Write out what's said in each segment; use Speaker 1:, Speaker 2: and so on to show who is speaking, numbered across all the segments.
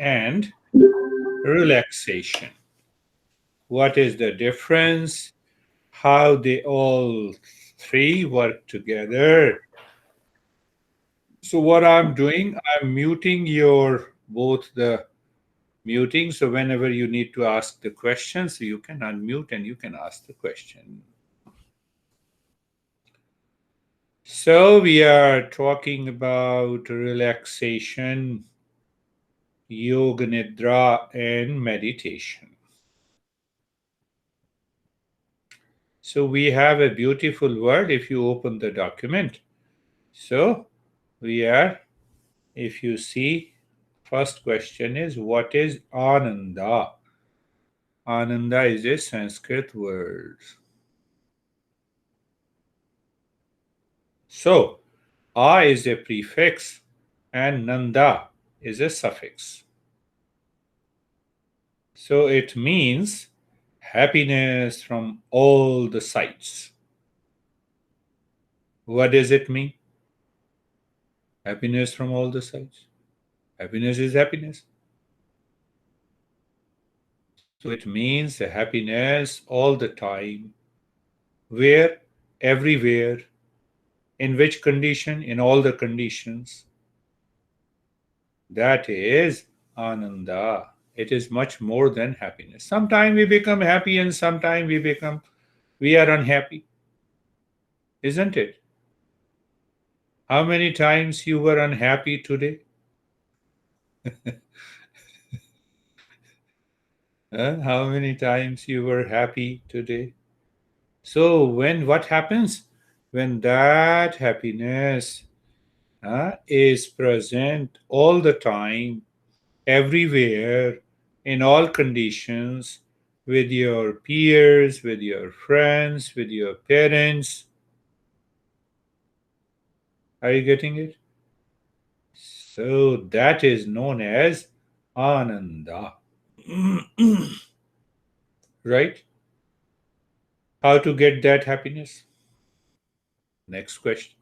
Speaker 1: and relaxation. What is the difference? How they all three work together? So what I'm doing, I'm muting your both the muting. So whenever you need to ask the question, so you can unmute and you can ask the question. So we are talking about relaxation, yoga nidra, and meditation. So we have a beautiful word if you open the document. So we are, if you see, first question is what is Ananda? Ananda is a Sanskrit word. So A is a prefix and Nanda is a suffix. So it means happiness from all the sides. What does it mean? Happiness from all the sides. Happiness is happiness. So it means a happiness all the time, where, everywhere, in which condition, in all the conditions. That is Ananda. It is much more than happiness. Sometimes we become happy and sometimes we are unhappy. Isn't it? How many times you were unhappy today? How many times you were happy today? So what happens when that happiness is present all the time, everywhere, in all conditions, with your peers, with your friends, with your parents? Are you getting it? So that is known as Ananda. Right? How to get that happiness? Next question.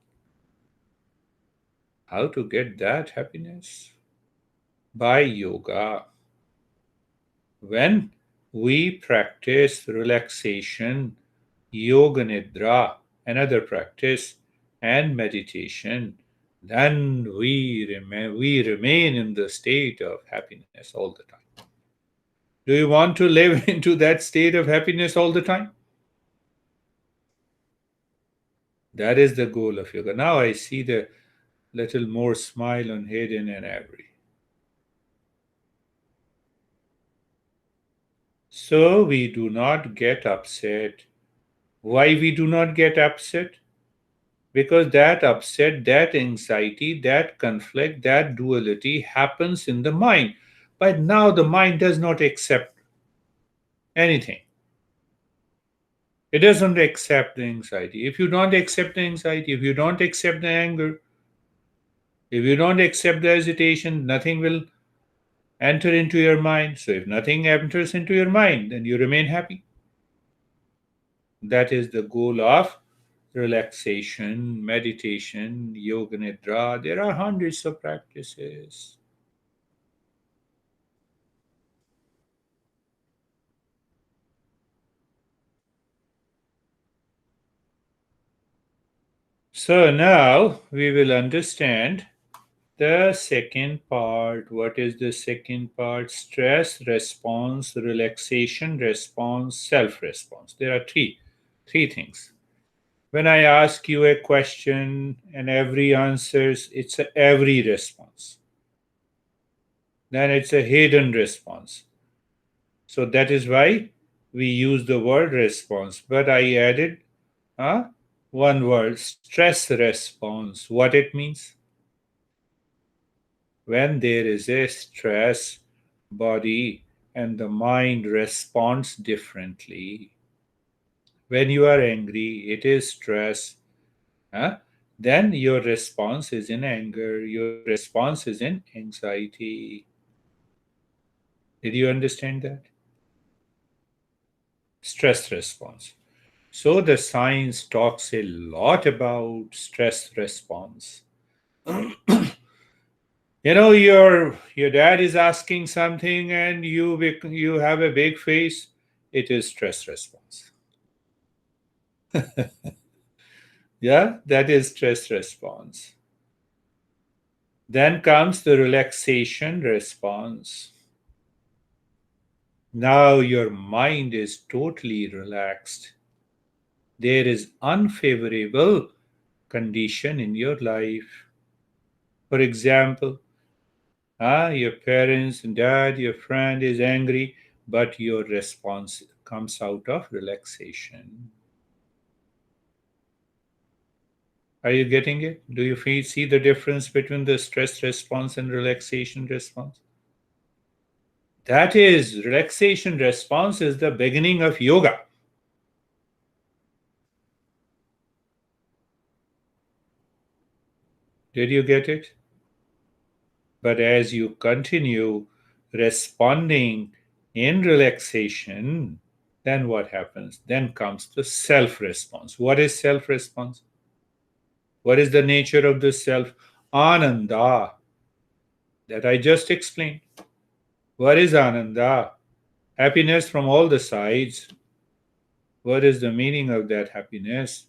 Speaker 1: How to get that happiness? By yoga. When we practice relaxation, yoga nidra, another practice, and meditation, then we remain in the state of happiness all the time. Do you want to live into that state of happiness all the time? That is the goal of yoga. Now I see the little more smile on Hayden and Avery. So we do not get upset. Why we do not get upset? Because that upset, that anxiety, that conflict, that duality happens in the mind. But now the mind does not accept anything. It doesn't accept the anxiety. If you don't accept the anxiety, if you don't accept the anger, if you don't accept the hesitation, nothing will enter into your mind. So if nothing enters into your mind, then you remain happy. That is the goal of relaxation, meditation, yoga nidra. There are hundreds of practices. So now we will understand the second part. What is the second part? Stress response, relaxation response, self response. There are three things. When I ask you a question and every answers, it's a every response. Then it's a hidden response. So that is why we use the word response. But I added one word, stress response. What it means? When there is a stress, body and the mind responds differently. When you are angry, it is stress. Huh? Then your response is in anger, your response is in anxiety. Did you understand that? Stress response. So the science talks a lot about stress response. Your dad is asking something and you have a big face. It is stress response. Yeah, that is stress response. Then comes the relaxation response. Now your mind is totally relaxed. There is unfavorable condition in your life. For example, your parents, dad, your friend is angry, but your response comes out of relaxation. Are you getting it? Do you see the difference between the stress response and relaxation response? That is, relaxation response is the beginning of yoga. Did you get it? But as you continue responding in relaxation, then what happens? Then comes the self response. What is self response? What is the nature of the self? Ananda, that I just explained. What is Ananda? Happiness from all the sides. What is the meaning of that happiness?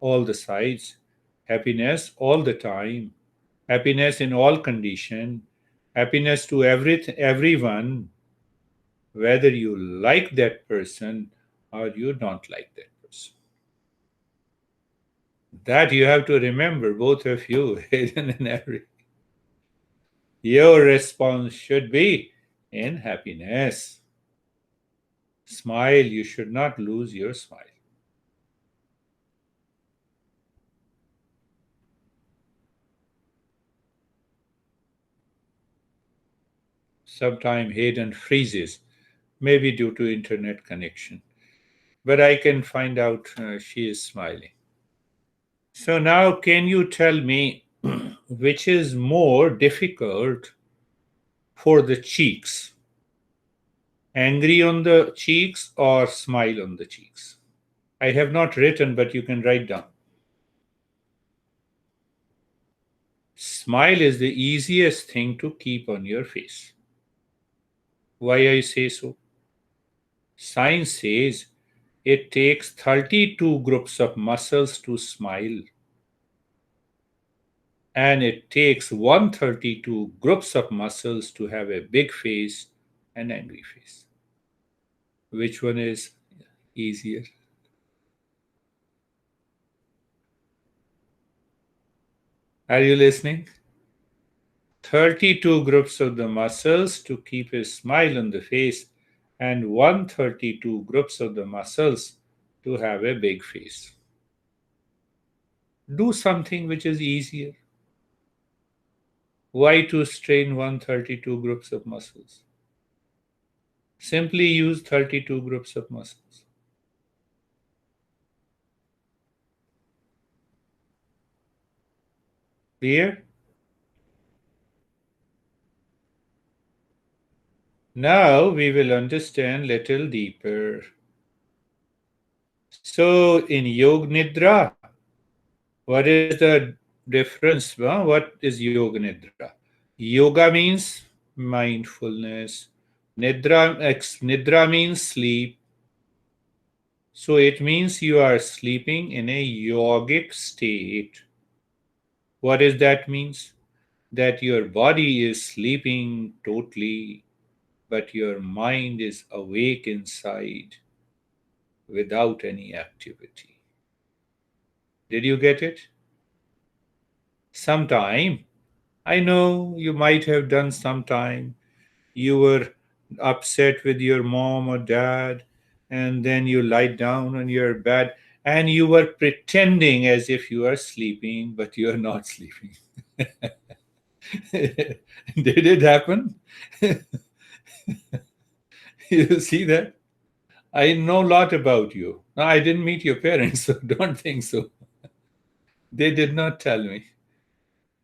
Speaker 1: All the sides. Happiness all the time. Happiness in all condition. Happiness to everyone, whether you like that person or you don't like that person. That you have to remember, both of you, hidden in every. Your response should be in happiness. Smile, you should not lose your smile. Sometime Hayden freezes, maybe due to internet connection. But I can find out she is smiling. So now, can you tell me which is more difficult for the cheeks? Angry on the cheeks or smile on the cheeks? I have not written, but you can write down. Smile is the easiest thing to keep on your face. Why I say so? Science says it takes 32 groups of muscles to smile, and it takes 132 groups of muscles to have a big face and angry face. Which one is easier? Are you listening? 32 groups of the muscles to keep a smile on the face, and 132 groups of the muscles to have a big face. Do something which is easier. Why to strain 132 groups of muscles? Simply use 32 groups of muscles. Clear? Now we will understand little deeper. So in Yoga Nidra, what is the difference? What is Yoga Nidra? Yoga means mindfulness. Nidra means sleep. So it means you are sleeping in a yogic state. What does that means? That your body is sleeping totally, but your mind is awake inside without any activity. Did you get it? Sometime, I know you might have done sometime. You were upset with your mom or dad, and then you lie down on your bed and you were pretending as if you are sleeping, but you are not sleeping. Did it happen? You see that? I know a lot about you. No, I didn't meet your parents, so don't think so. They did not tell me.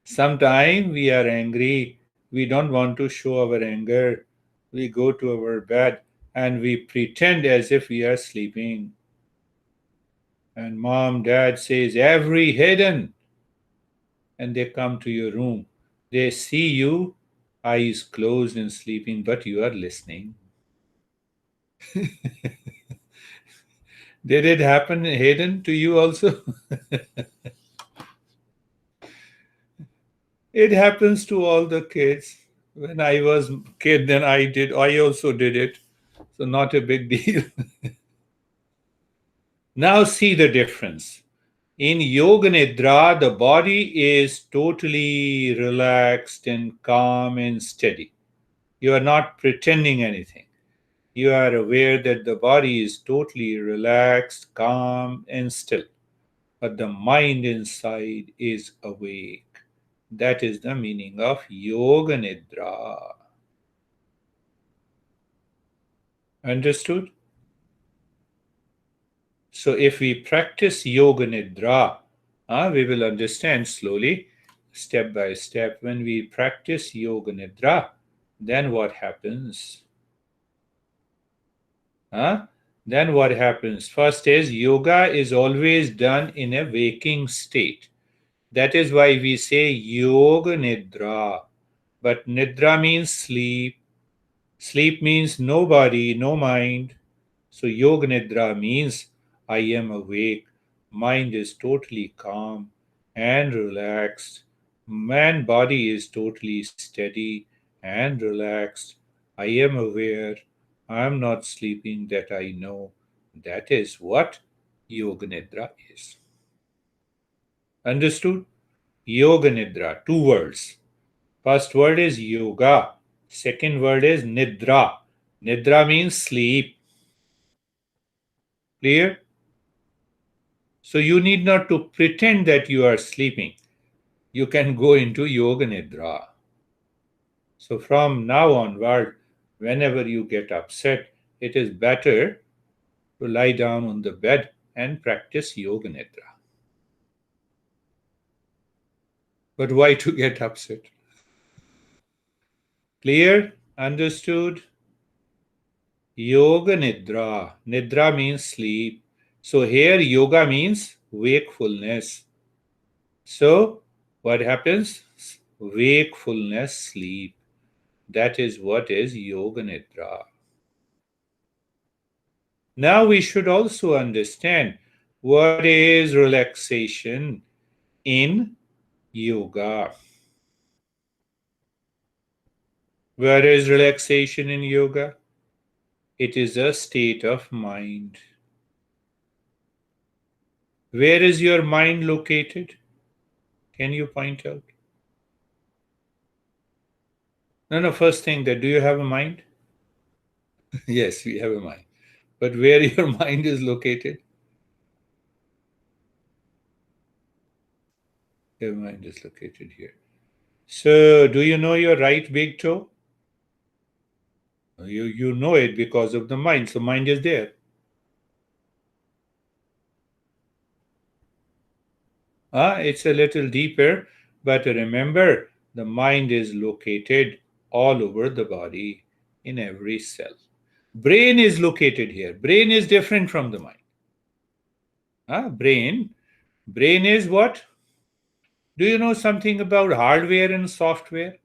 Speaker 1: Sometimes we are angry. We don't want to show our anger. We go to our bed and we pretend as if we are sleeping. And mom, dad says, every hidden. And they come to your room. They see you, eyes closed and sleeping, but you are listening. Did it happen, Hayden, to you also? It happens to all the kids. When I was kid, then I also did it. So not a big deal. Now see the difference. In Yoga Nidra, the body is totally relaxed and calm and steady. You are not pretending anything. You are aware that the body is totally relaxed, calm, and still. But the mind inside is awake. That is the meaning of Yoga Nidra. Understood? So if we practice Yoga Nidra, we will understand slowly, step by step. When we practice Yoga Nidra, then what happens? Huh? Then what happens? First is yoga is always done in a waking state. That is why we say Yoga Nidra. But Nidra means sleep. Sleep means no body, no mind. So Yoga Nidra means I am awake. Mind is totally calm and relaxed. Man body is totally steady and relaxed. I am aware. I am not sleeping, that I know. That is what Yoga Nidra is. Understood? Yoga Nidra, two words. First word is yoga. Second word is nidra. Nidra means sleep. Clear? So you need not to pretend that you are sleeping. You can go into yoga nidra. So from now onward, whenever you get upset, it is better to lie down on the bed and practice yoga nidra. But why to get upset? Clear? Understood? Yoga Nidra. Nidra means sleep. So here yoga means wakefulness. So what happens? Wakefulness, sleep. That is what is Yoga Nidra. Now we should also understand what is relaxation in yoga. Where is relaxation in yoga? It is a state of mind. Where is your mind located? Can you point out? No, no, first thing that do you have a mind? Yes, we have a mind. But where your mind is located? Your mind is located here. So, do you know your right big toe? You know it because of the mind. So, mind is there. It's a little deeper, but remember, the mind is located all over the body in every cell. Brain is located here. Brain is different from the mind. Brain is what? Do you know something about hardware and software?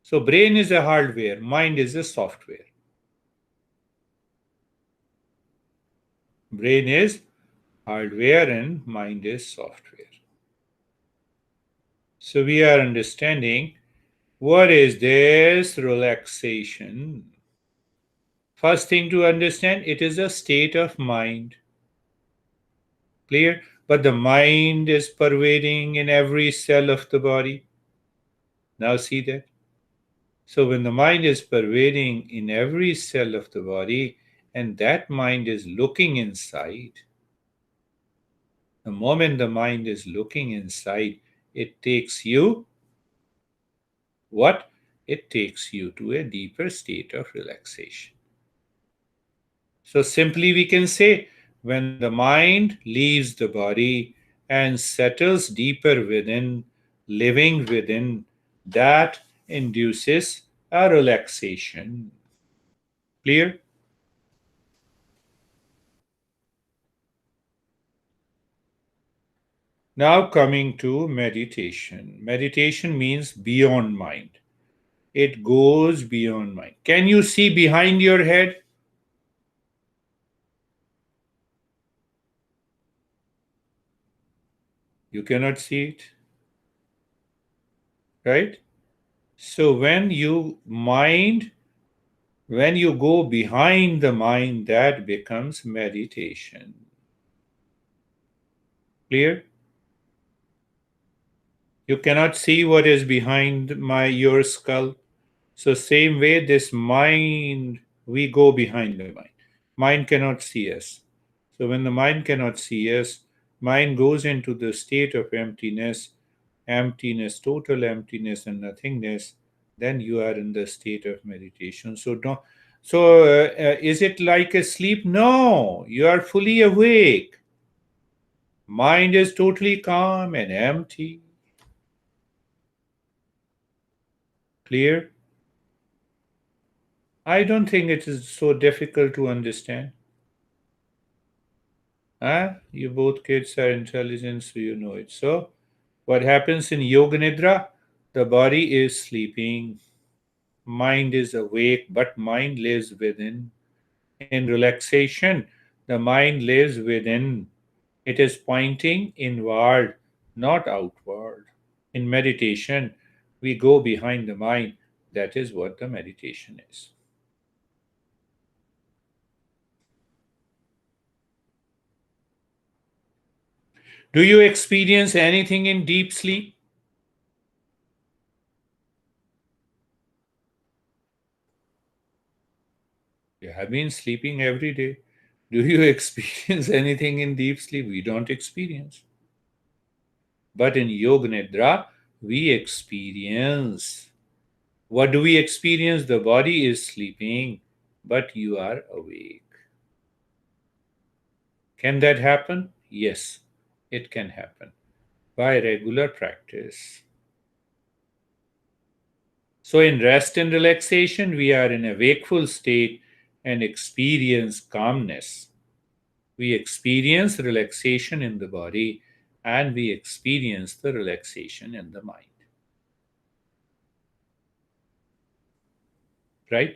Speaker 1: So, brain is a hardware, mind is a software. Brain is hardware and mind is software. So, we are understanding what is this relaxation. First thing to understand, it is a state of mind. Clear? But the mind is pervading in every cell of the body. Now, see that? So, when the mind is pervading in every cell of the body, and that mind is looking inside, the moment the mind is looking inside, it takes you what? It takes you to a deeper state of relaxation. So simply we can say when the mind leaves the body and settles deeper within, living within, that induces a relaxation. Clear? Now, coming to meditation. Meditation means beyond mind. It goes beyond mind. Can you see behind your head? You cannot see it, right? So when you go behind the mind, that becomes meditation. Clear? You cannot see what is behind your skull. So same way, this mind, we go behind the mind. Mind cannot see us. So when the mind cannot see us, mind goes into the state of emptiness, total emptiness and nothingness. Then you are in the state of meditation. So don't. So is it like a sleep? No, you are fully awake. Mind is totally calm and empty. Clear? I don't think it is so difficult to understand. You both kids are intelligent, so you know it. So, what happens in Yoga Nidra? The body is sleeping, mind is awake, but mind lives within. In relaxation, the mind lives within. It is pointing inward, not outward. In meditation, we go behind the mind. That is what the meditation is. Do you experience anything in deep sleep? You have been sleeping every day. Do you experience anything in deep sleep? We don't experience. But in Yoga Nidra, we experience. What do we experience? The body is sleeping, but you are awake. Can that happen? Yes, it can happen by regular practice. So, in rest and relaxation, we are in a wakeful state and experience calmness. We experience relaxation in the body and we experience the relaxation in the mind. Right?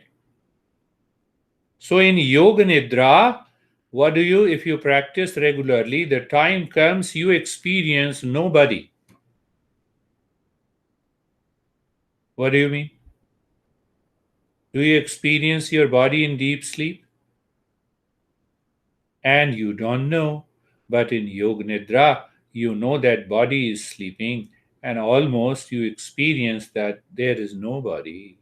Speaker 1: So in Yoga Nidra, what do you, if you practice regularly, the time comes you experience nobody. What do you mean? Do you experience your body in deep sleep? And you don't know. But in Yoga Nidra, you know that body is sleeping and almost you experience that there is nobody.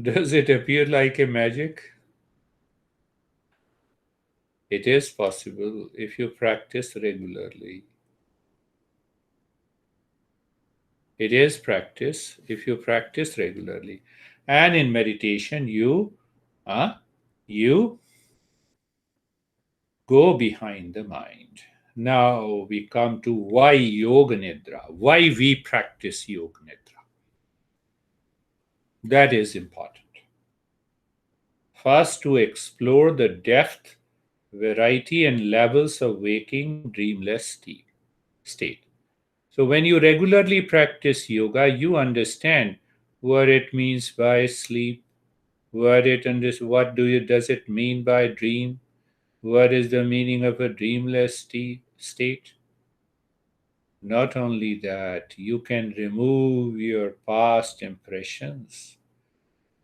Speaker 1: Does it appear like a magic? It is possible if you practice regularly. It is practice if you practice regularly. And in meditation, uh, you go behind the mind. Now we come to why Yoga Nidra, why we practice Yoga Nidra. That is important. First, to explore the depth, variety, and levels of waking dreamless state. So when you regularly practice yoga, you understand what it means by sleep, what does it mean by dream, what is the meaning of a dreamless state. Not only that, you can remove your past impressions.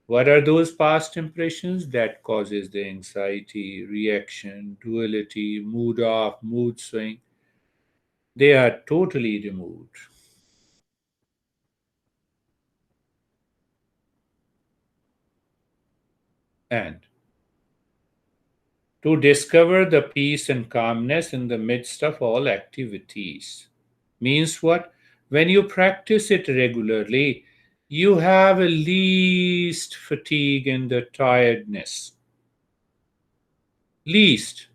Speaker 1: What are those past impressions that causes the anxiety, reaction, duality, mood off, mood swing? They are totally removed. And to discover the peace and calmness in the midst of all activities. Means what? When you practice it regularly, you have a least fatigue and the tiredness. Least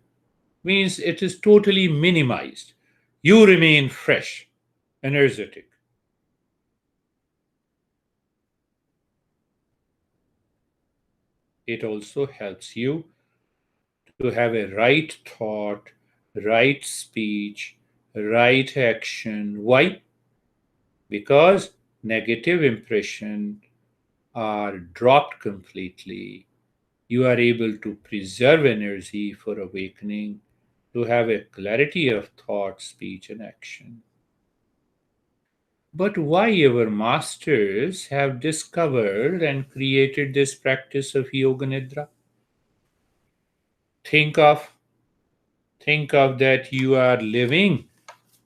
Speaker 1: means it is totally minimized. You remain fresh, energetic. It also helps you to have a right thought, right speech, right action. Why? Because negative impression are dropped completely. You are able to preserve energy for awakening, to have a clarity of thought, speech, and action. But why our masters have discovered and created this practice of yoga nidra? Think of think of that you are living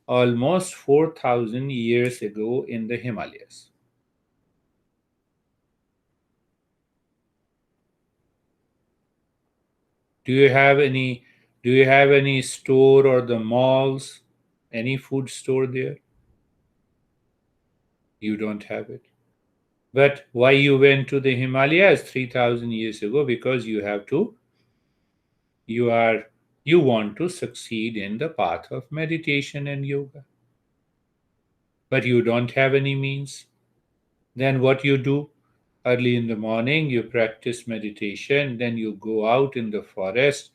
Speaker 1: almost 4,000 years ago in the Himalayas. Do you have any do you have any store or the malls, any food store there? You don't have it. But why you went to the Himalayas 3,000 years ago? Because you are, you want to succeed in the path of meditation and yoga. But you don't have any means. Then what you do? Early in the morning, you practice meditation, then you go out in the forest,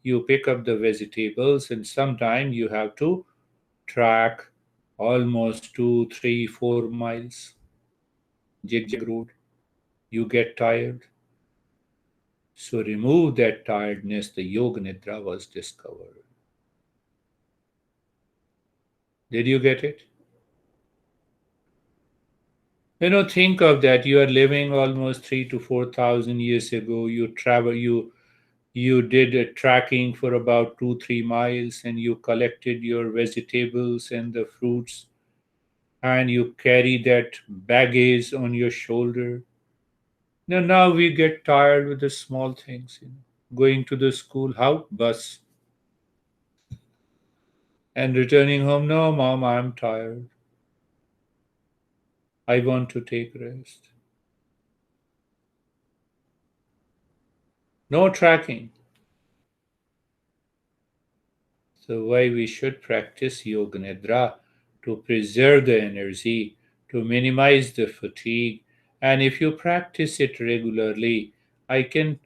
Speaker 1: you pick up the vegetables, and sometime you have to track almost 2, 3, 4 miles, zigzag road. You get tired. So remove that tiredness, the Yoga Nidra was discovered. Did you get it? Think of that. You are living almost 3 to 4 thousand years ago. You did a tracking for about 2, 3 miles, and you collected your vegetables and the fruits, and you carry that baggage on your shoulder. Now we get tired with the small things. Going to the school, how? Bus. And returning home, no, mom, I'm tired. I want to take rest. No tracking. So why we should practice Yoga Nidra to preserve the energy, to minimize the fatigue. And if you practice it regularly, I can,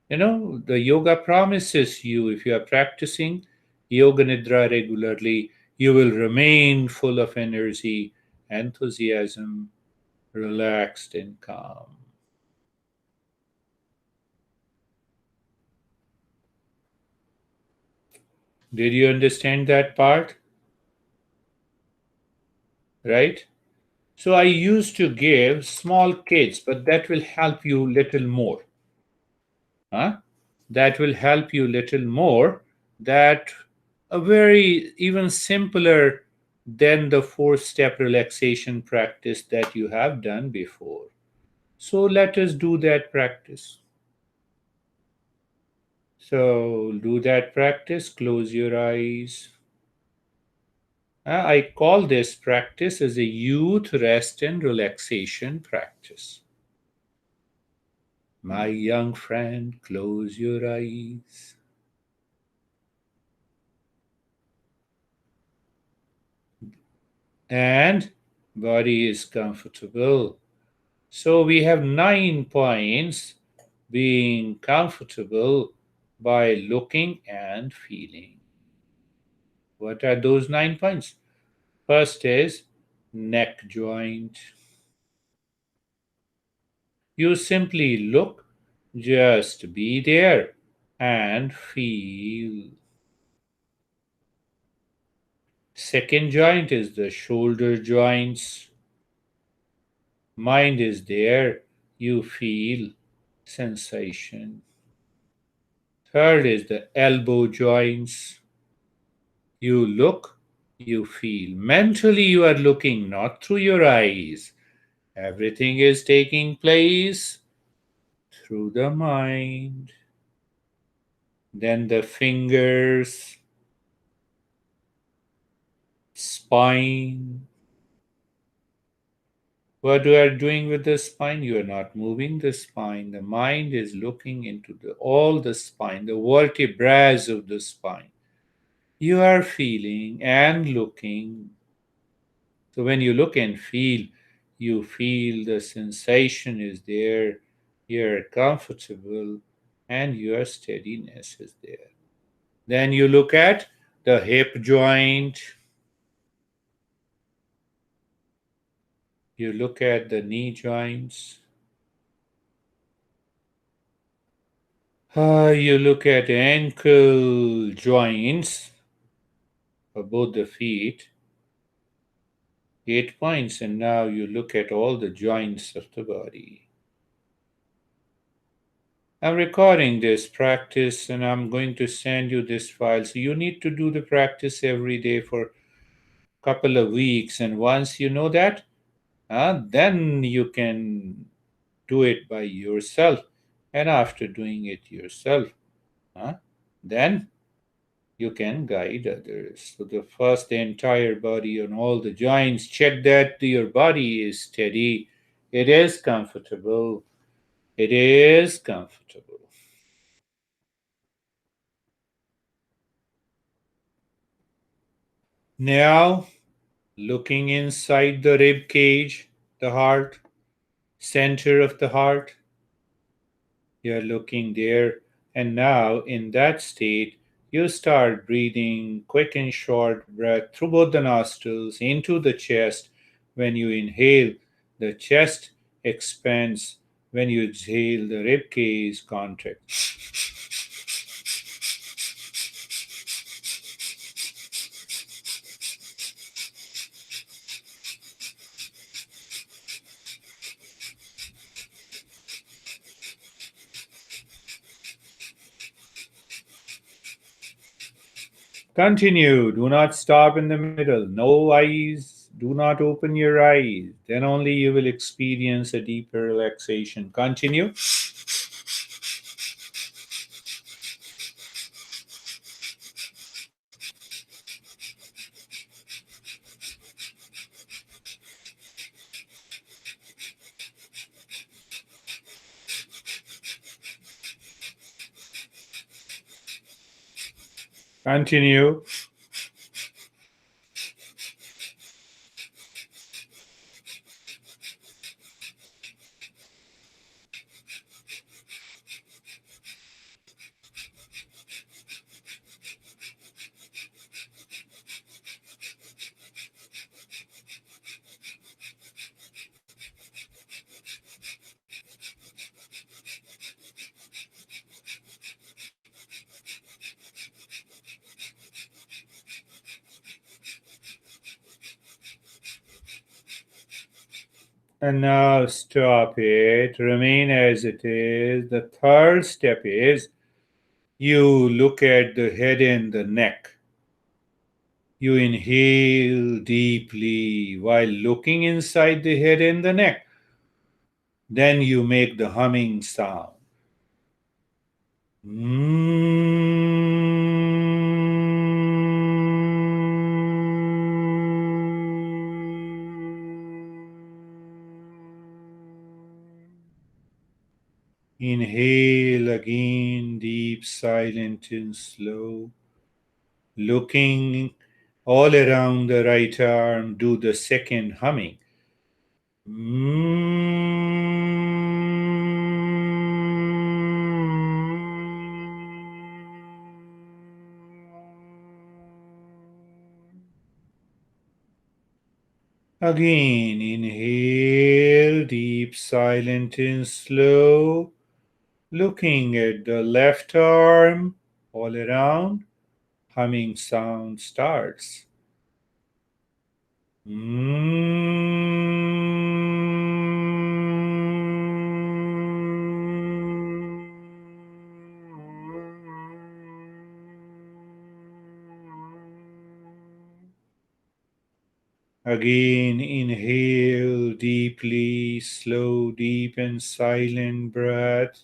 Speaker 1: the yoga promises you, if you are practicing Yoga Nidra regularly, you will remain full of energy, enthusiasm, relaxed, and calm. Did you understand that part? Right? So I used to give small kids, but that will help you little more. Huh? That will help you little more. That a very even simpler than the four-step relaxation practice that you have done before. So let us do that practice. So do that practice. Close your eyes. I call this practice as a youth rest and relaxation practice. My young friend, close your eyes. And body is comfortable. So we have 9 points: being comfortable by looking and feeling. What are those 9 points? First is neck joint. You simply look, just be there and feel. Second joint is the shoulder joints. Mind is there, you feel sensation. Third is the elbow joints. You look, you feel. Mentally, you are looking not through your eyes. Everything is taking place through the mind. Then the fingers, spine. What you are doing with the spine? You are not moving the spine. The mind is looking into all the spine, the vertebrae of the spine. You are feeling and looking. So when you look and feel, you feel the sensation is there. You're comfortable, and your steadiness is there. Then you look at the hip joint, you look at the knee joints, you look at ankle joints for both the feet, 8 points, and now you look at all the joints of the body. I'm recording this practice and I'm going to send you this file. So you need to do the practice every day for a couple of weeks. And once you know that, then you can do it by yourself. And after doing it yourself, uh, then you can guide others. So the first, the entire body on all the joints, check that your body is steady. It is comfortable. It is comfortable. Now, looking inside the rib cage, the heart, center of the heart, you're looking there, and now in that state, you start breathing quick and short breath through both the nostrils into the chest. When you inhale, the chest expands. When you exhale, the rib cage contracts. Continue. Do not stop in the middle. No eyes. Do not open your eyes. Then only you will experience a deeper relaxation. Continue. Continue. And now stop it. Remain as it is. The third step is you look at the head and the neck. You inhale deeply while looking inside the head and the neck. Then you make the humming sound. Inhale again, deep, silent, and slow. Looking all around the right arm, do the second humming. Again, inhale, deep, silent, and slow. Looking at the left arm all around, humming sound starts. Again, inhale deeply, slow, deep, and silent breath.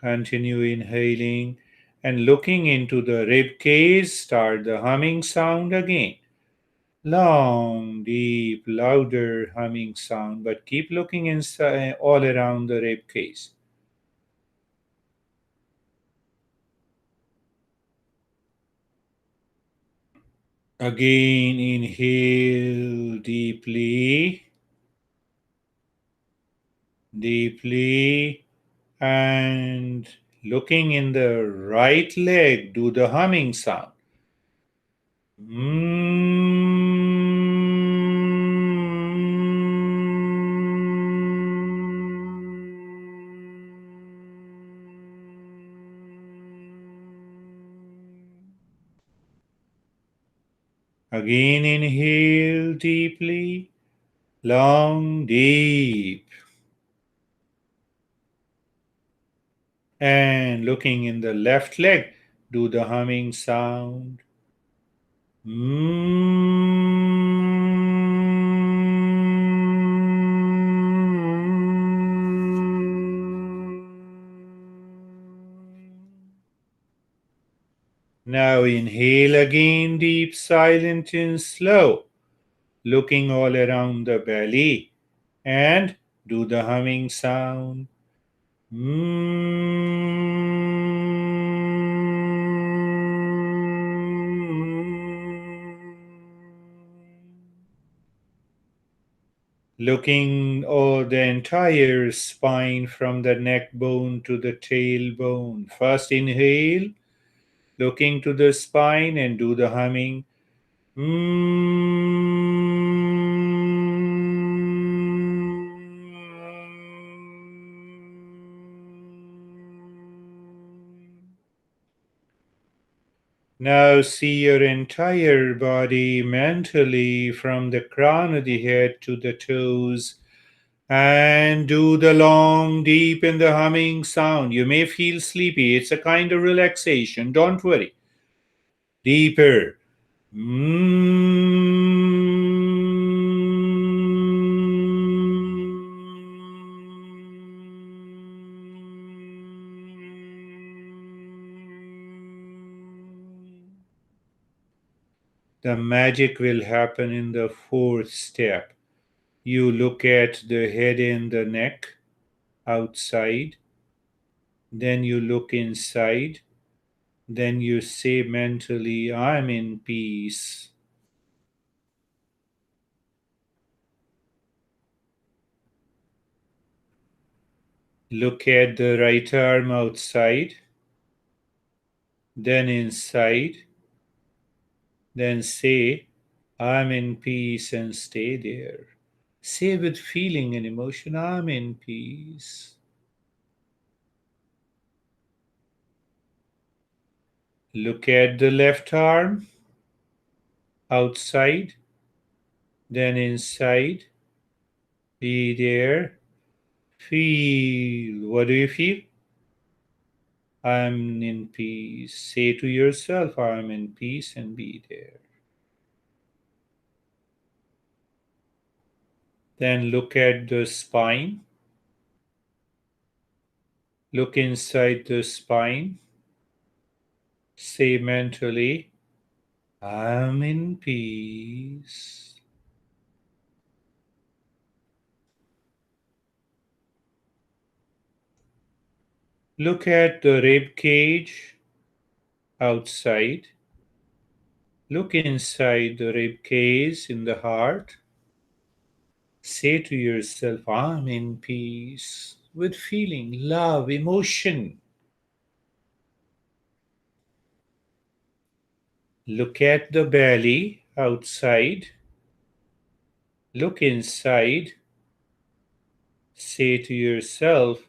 Speaker 1: Continue inhaling and looking into the rib cage, start the humming sound again. Long, deep, louder humming sound, but keep looking inside all around the rib cage. Again, inhale deeply. deeply, and looking in the right leg, do the humming sound. Again, inhale deeply, long, deep. And looking in the left leg, do the humming sound. Now inhale again, deep, silent, and slow, looking all around the belly, and do the humming sound. Looking all the entire spine from the neck bone to the tailbone. First inhale, looking to the spine and do the humming. Now see your entire body mentally from the crown of the head to the toes, and do the long, deep in the humming sound. You may feel sleepy. It's a kind of relaxation. Don't worry. Deeper. The magic will happen in the fourth step. You look at the head and the neck outside, then you look inside, then you say mentally, I'm in peace. Look at the right arm outside, then inside, then say, I'm in peace, and stay there. Say with feeling and emotion, I'm in peace. Look at the left arm outside, then inside. Be there. Feel. What do you feel? I'm in peace. Say to yourself, I'm in peace, and be there. Then look at the spine. Look inside the spine. Say mentally, I'm in peace. Look at the rib cage outside. Look inside the rib cage in the heart. Say to yourself, I'm in peace, with feeling, love, emotion. Look at the belly outside. Look inside. Say to yourself,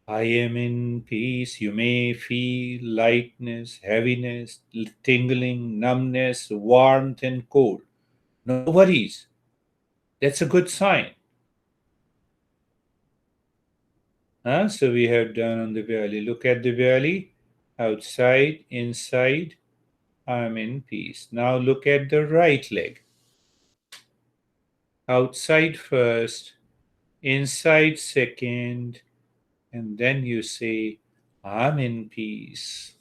Speaker 1: I am in peace. You may feel lightness, heaviness, tingling, numbness, warmth, and cold. No worries. That's a good sign. So we have done on the belly. Look at the belly, outside, inside. I'm in peace. Now look at the right leg. Outside first, inside second, and then you say, I'm in peace.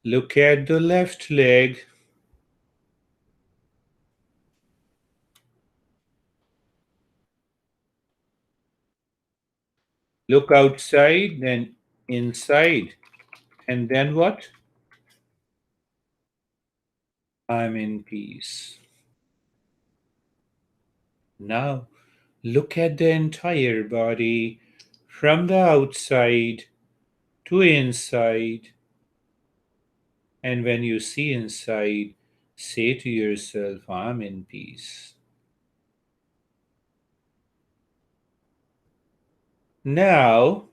Speaker 1: Look at the left leg. Look outside, then inside. And then what? I'm in peace. Now, look at the entire body from the outside to inside. And when you see inside, say to yourself, I'm in peace. Now,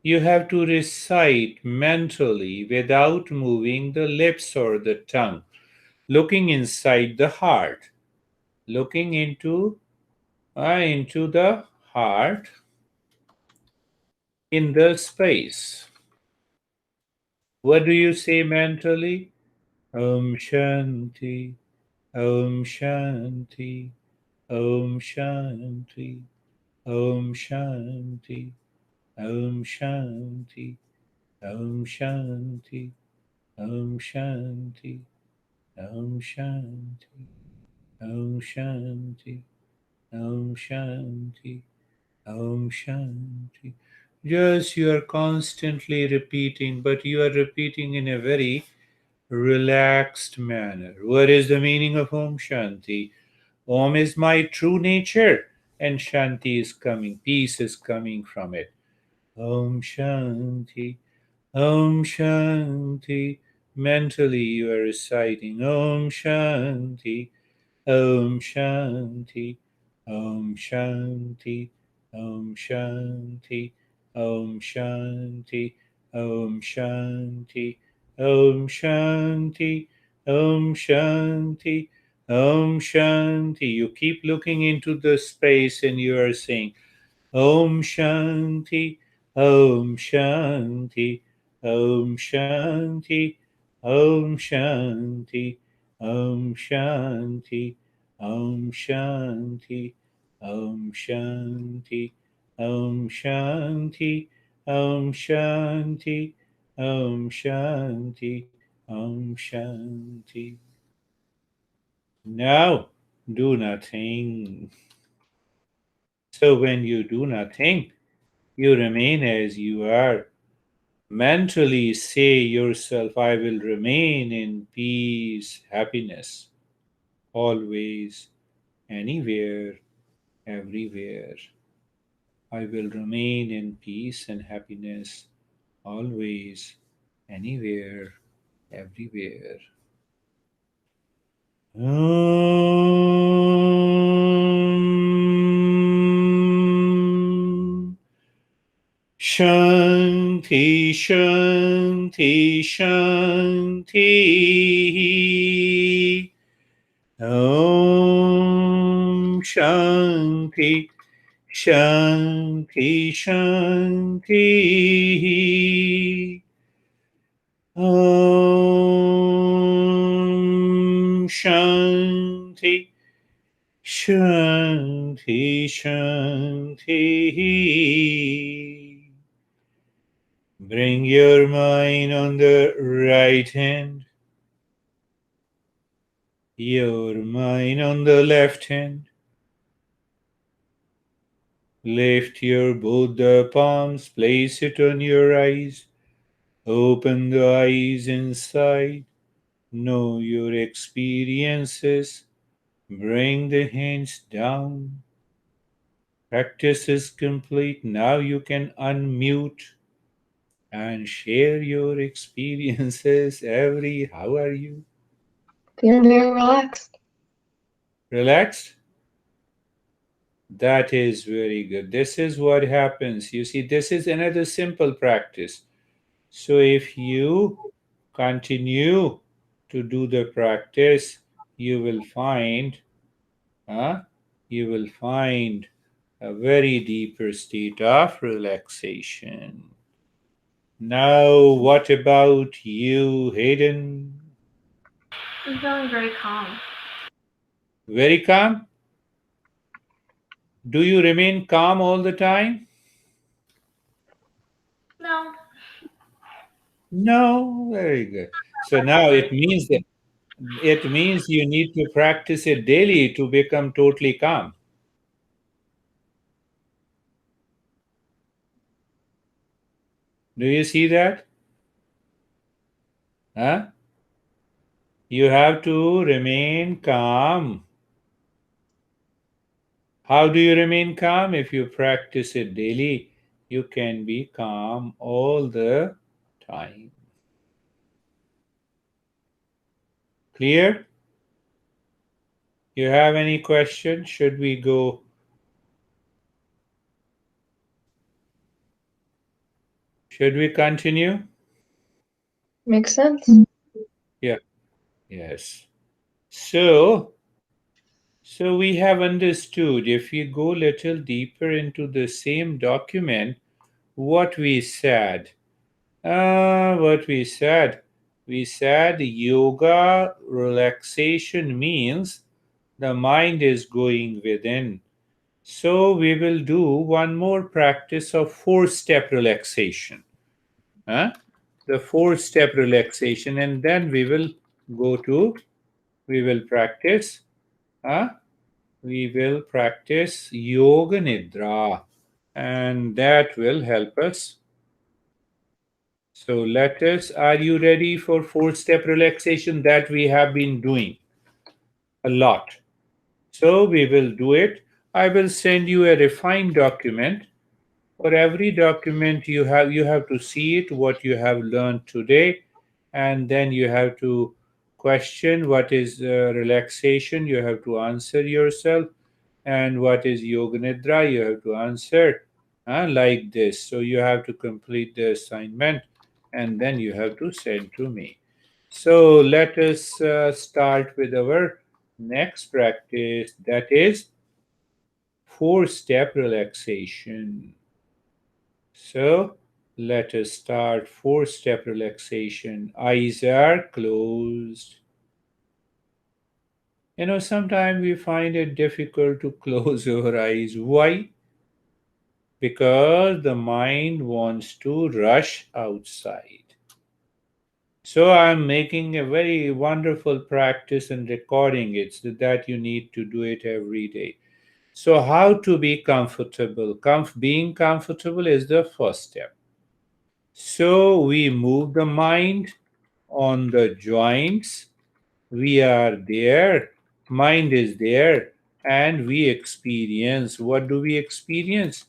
Speaker 1: you have to recite mentally without moving the lips or the tongue, looking inside the heart, looking into the heart in the space. What do you say mentally? Om Shanti, Om Shanti, Om Shanti, Om Shanti, Om Shanti, Om Shanti, Om Shanti, Om Shanti, Om Shanti, Om Shanti, Om Shanti. Just you are constantly repeating, but you are repeating in a very relaxed manner. What is the meaning of Om Shanti? Om is my true nature, and Shanti is coming, peace is coming from it. Om Shanti, Om Shanti. Mentally you are reciting Om Shanti, Om Shanti, Om Shanti, Om Shanti, Om Shanti, Om Shanti, Om Shanti, Om Shanti, Om Shanti. You keep looking into the space and you are saying Om Shanti, Om Shanti, Om Shanti, Om Shanti, Om Shanti, Om Shanti, Om Shanti, Om Shanti, Om Shanti, Om Shanti, Om Shanti. Now, do nothing. So when you do nothing, you remain as you are. Mentally say yourself, I will remain in peace, happiness, always, anywhere, everywhere. I will remain in peace and happiness, always, anywhere, everywhere. Om. Shanti, Shanti, Shanti. Om Shanti, Shanti, Shanti. Om Shanti, Shanti, Shanti. Bring your mind on the right hand, your mind on the left hand. Lift your both the palms, place it on your eyes. Open the eyes inside. Know your experiences. Bring the hands down. Practice is complete. Now you can unmute and share your experiences. How are you?
Speaker 2: Feeling very relaxed.
Speaker 1: Relaxed? That is very good. This is what happens. You see, this is another simple practice. So if you continue to do the practice, you will find, uh, you will find a very deeper state of relaxation. Now, what about you, Hayden?
Speaker 2: I'm feeling very calm.
Speaker 1: Very calm? Do you remain calm all the time?
Speaker 2: No,
Speaker 1: No, very good. So now it means you need to practice it daily to become totally calm. Do you see that? Huh? You have to remain calm. How do you remain calm? If you practice it daily, you can be calm all the time. Clear? You have any questions? Should we go? Should we continue?
Speaker 2: Makes sense.
Speaker 1: Yeah. Yes. So we have understood if we go little deeper into the same document, what we said. What we said yoga relaxation means the mind is going within. So we will do one more practice of four-step relaxation. Huh? The four-step relaxation, and then go to, we will practice, huh? We will practice Yoga Nidra, and that will help us. So are you ready for four-step relaxation that we have been doing a lot? So we will do it. I will send you a refined document. For every document you have to see it, what you have learned today, and then you have to question what is relaxation. You have to answer yourself, and what is yoga nidra. You have to answer like this. So you have to complete the assignment, and then you have to send to me. So let us start with our next practice, that is four-step relaxation. So let us start four-step relaxation. Eyes are closed. Sometimes we find it difficult to close our eyes. Why? Because the mind wants to rush outside. So I'm making a very wonderful practice and recording it so that you need to do it every day. So how to be comfortable? Being comfortable is the first step. So we move the mind on the joints. We are there, mind is there, and we experience. What do we experience?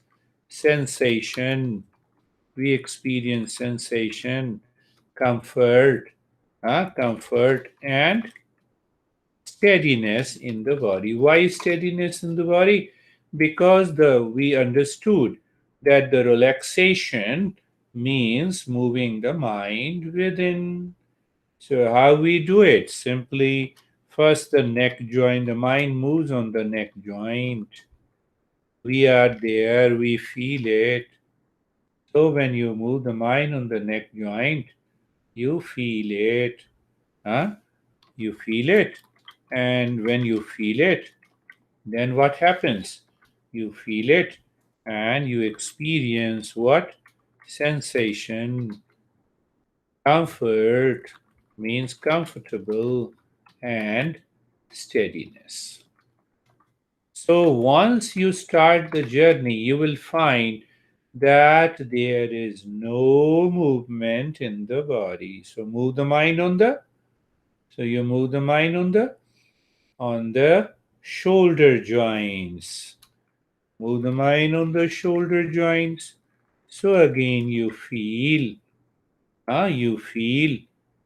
Speaker 1: Sensation. We experience sensation, comfort, comfort, and steadiness in the body. Why steadiness in the body? Because we understood that the relaxation means moving the mind within. So how we do it? Simply first the neck joint, the mind moves on the neck joint. We are there, we feel it. So when you move the mind on the neck joint, you feel it. Huh? You feel it. And when you feel it, then what happens? You feel it and you experience what? Sensation. Comfort means comfortable and steadiness. So once you start the journey, you will find that there is no movement in the body. So you move the mind on the shoulder joints. Move the mind on the shoulder joints. So again you feel,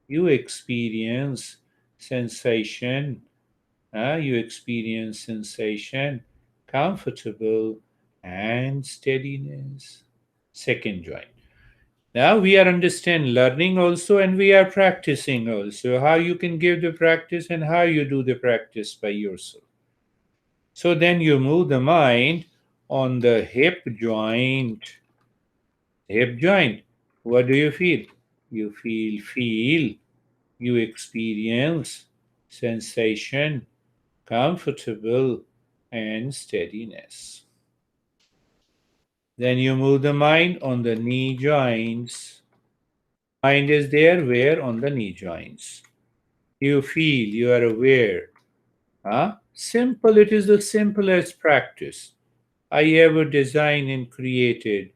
Speaker 1: you experience sensation, comfortable and steadiness. Second joint. Now we are understand learning also and we are practicing also how you can give the practice and how you do the practice by yourself. So then you move the mind on the hip joint. Hip joint. What do you feel? You feel, you experience sensation, comfortable, and steadiness. Then you move the mind on the knee joints. Mind is there where? On the knee joints. You feel, you are aware. Simple, it is the simplest practice I ever designed and created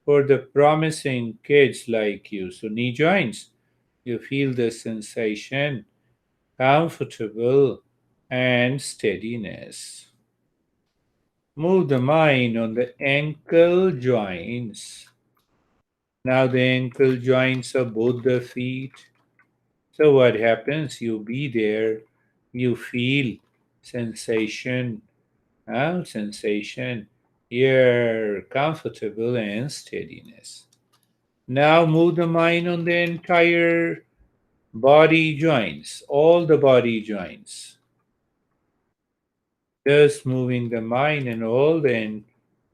Speaker 1: for the promising kids like you. So knee joints, you feel the sensation, comfortable, and steadiness. Move the mind on the ankle joints. Now the ankle joints of both the feet. So what happens? You be there, you feel sensation, sensation, you're comfortable and steadiness. Now move the mind on the entire body joints, all the body joints. Just moving the mind and all the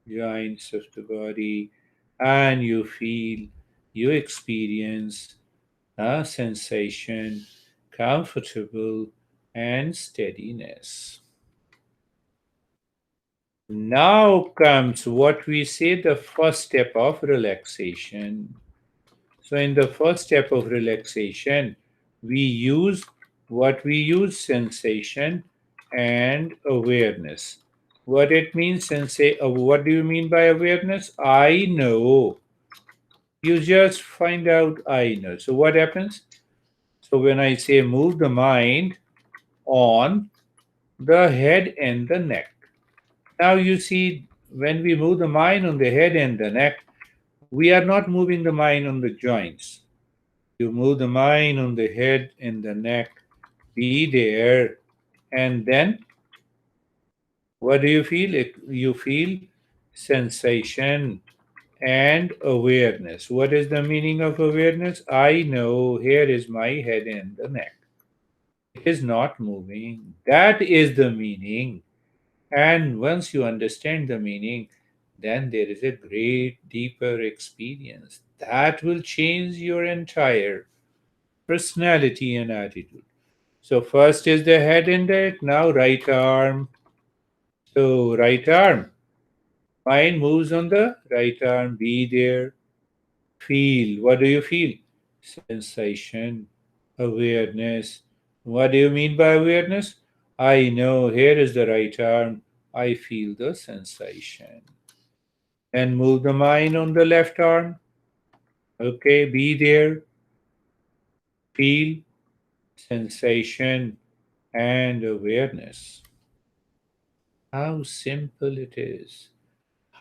Speaker 1: joints of the body, and you feel, you experience a sensation, comfortable, and steadiness. Now comes what we say the first step of relaxation. So, in the first step of relaxation, we use sensation and awareness. What it means, what do you mean by awareness? I know. You just find out I know. So, what happens? So, when I say move the mind on the head and the neck. Now, you see, when we move the mind on the head and the neck, we are not moving the mind on the joints. You move the mind on the head and the neck, be there, and then what do you feel? You feel sensation and awareness. What is the meaning of awareness? I know here is my head and the neck. It is not moving. That is the meaning. And once you understand the meaning, then there is a great, deeper experience that will change your entire personality and attitude. So first is the head and neck, now right arm. So right arm, mind moves on the right arm, be there, feel. What do you feel? Sensation, awareness. What do you mean by awareness? I know here is the right arm, I feel the sensation. And move the mind on the left arm. Okay, be there, feel sensation and awareness. How simple it is.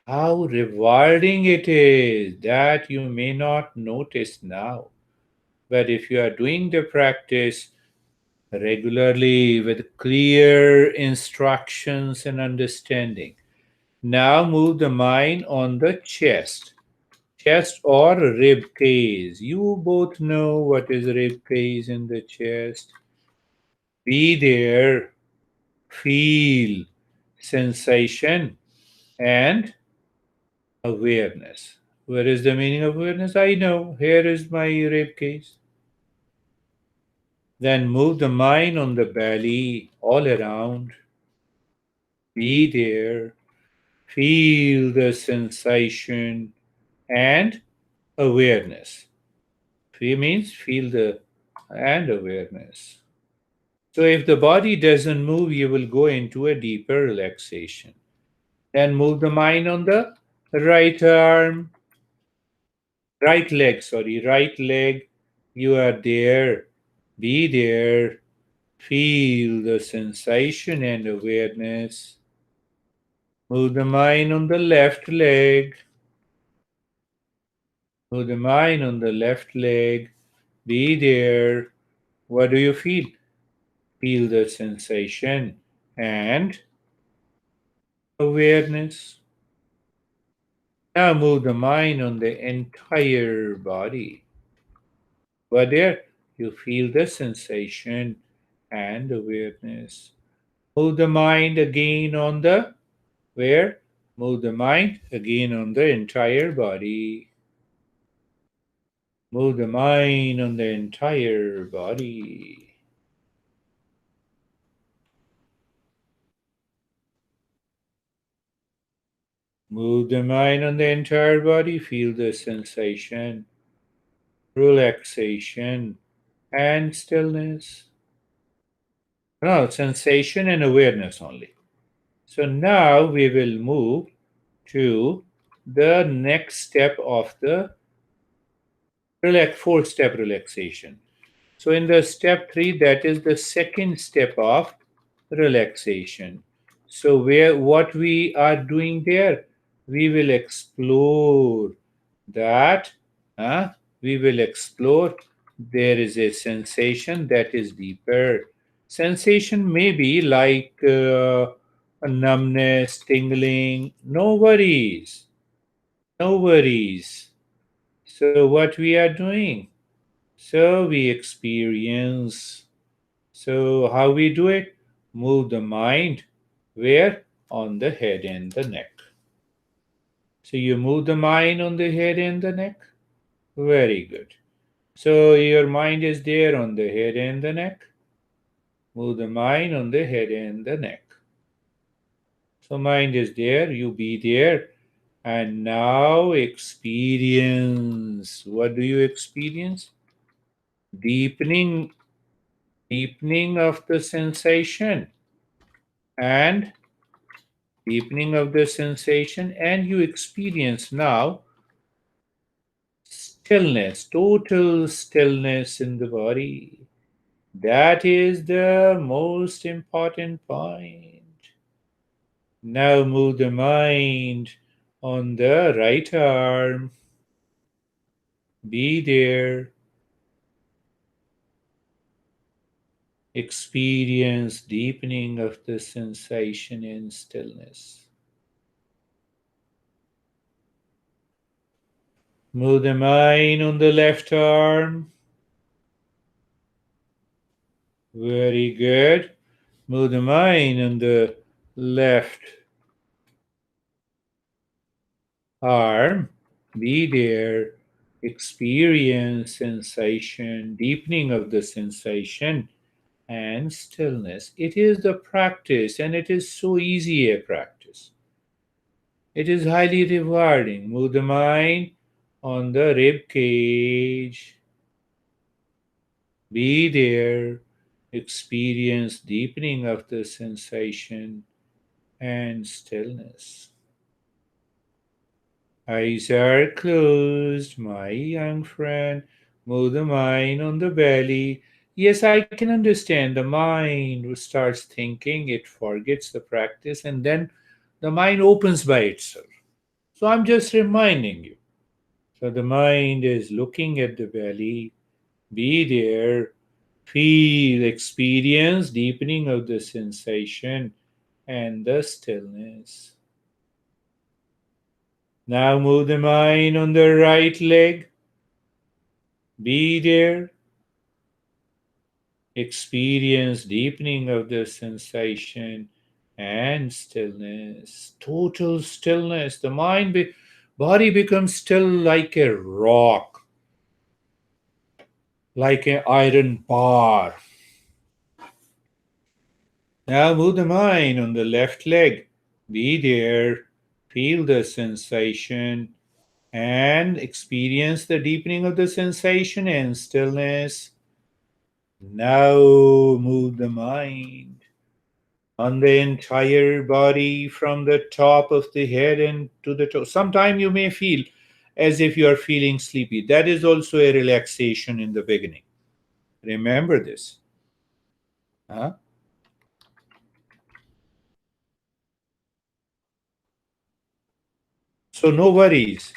Speaker 1: How rewarding it is that you may not notice now. But if you are doing the practice regularly with clear instructions and understanding, now move the mind on the chest or rib cage. You both know what is rib cage in the chest. Be there, feel sensation and awareness. Where is the meaning of awareness? I know. Here is my rib cage. Then move the mind on the belly all around. Be there. Feel the sensation and awareness. Feel means feel the and awareness. So if the body doesn't move, you will go into a deeper relaxation. Then move the mind on the right arm, right leg. You are there. Be there. Feel the sensation and awareness. Move the mind on the left leg. Move the mind on the left leg. Be there. What do you feel? Feel the sensation and awareness. Now move the mind on the entire body. But there you feel the sensation and awareness. Move the mind again on the where? Move the mind again on the entire body. Move the mind on the entire body. Move the mind on the entire body. Feel the sensation, relaxation, and stillness. No, sensation and awareness only. So now we will move to the next step of the four-step relaxation. So in the step 3, that is the second step of relaxation. So where what we are doing there, we will explore that. uh, we will explore. There is a sensation that is deeper. Sensation may be like a numbness, tingling. No worries. No worries. So what we are doing? So we experience. So how we do it? Move the mind. Where? On the head and the neck. So you move the mind on the head and the neck. Very good. So your mind is there on the head and the neck. Move the mind on the head and the neck. So mind is there, you be there. And now experience. What do you experience? Deepening, deepening of the sensation and deepening of the sensation, and you experience now stillness, total stillness in the body. That is the most important point. Now move the mind on the right arm. Be there. Experience deepening of the sensation in stillness. Move the mind on the left arm. Very good. Move the mind on the left arm. Be there. Experience sensation, deepening of the sensation, and stillness. It is the practice, and it is so easy a practice. It is highly rewarding. Move the mind on the rib cage. Be there. Experience deepening of the sensation and stillness. Eyes are closed, my young friend. Move the mind on the belly. Yes, I can understand. The mind starts thinking, it forgets the practice, and then the mind opens by itself. So I'm just reminding you. So the mind is looking at the belly. Be there. Feel, experience deepening of the sensation and the stillness. Now move the mind on the right leg. Be there. Experience deepening of the sensation and stillness. Total stillness. The body becomes still like a rock, like an iron bar. Now move the mind on the left leg. Be there. Feel the sensation and experience the deepening of the sensation and stillness. Now move the mind on the entire body from the top of the head and to the toe. Sometime you may feel as if you are feeling sleepy. That is also a relaxation in the beginning. Remember this. Huh? So no worries.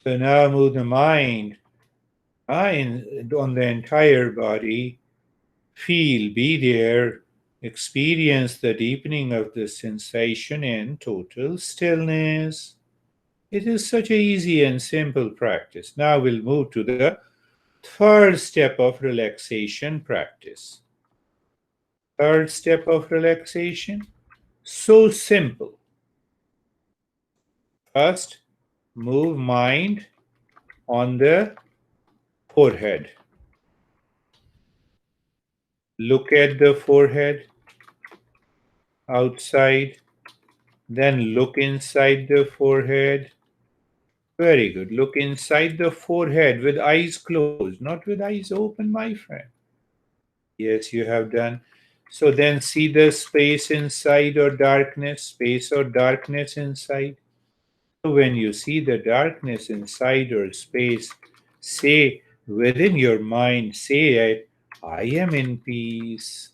Speaker 1: So now move the mind on the entire body. Feel, be there, experience the deepening of the sensation in total stillness. It is such a easy and simple practice. Now we'll move to the third step of relaxation practice. Third step of relaxation, so simple. First, move mind on the forehead. Look at the forehead outside, then look inside the forehead. Very good. Look inside the forehead with eyes closed, not with eyes open, my friend. Yes, you have done. So then see the space inside or darkness, space or darkness inside. So when you see the darkness inside or space, say within your mind, say it, I am in peace,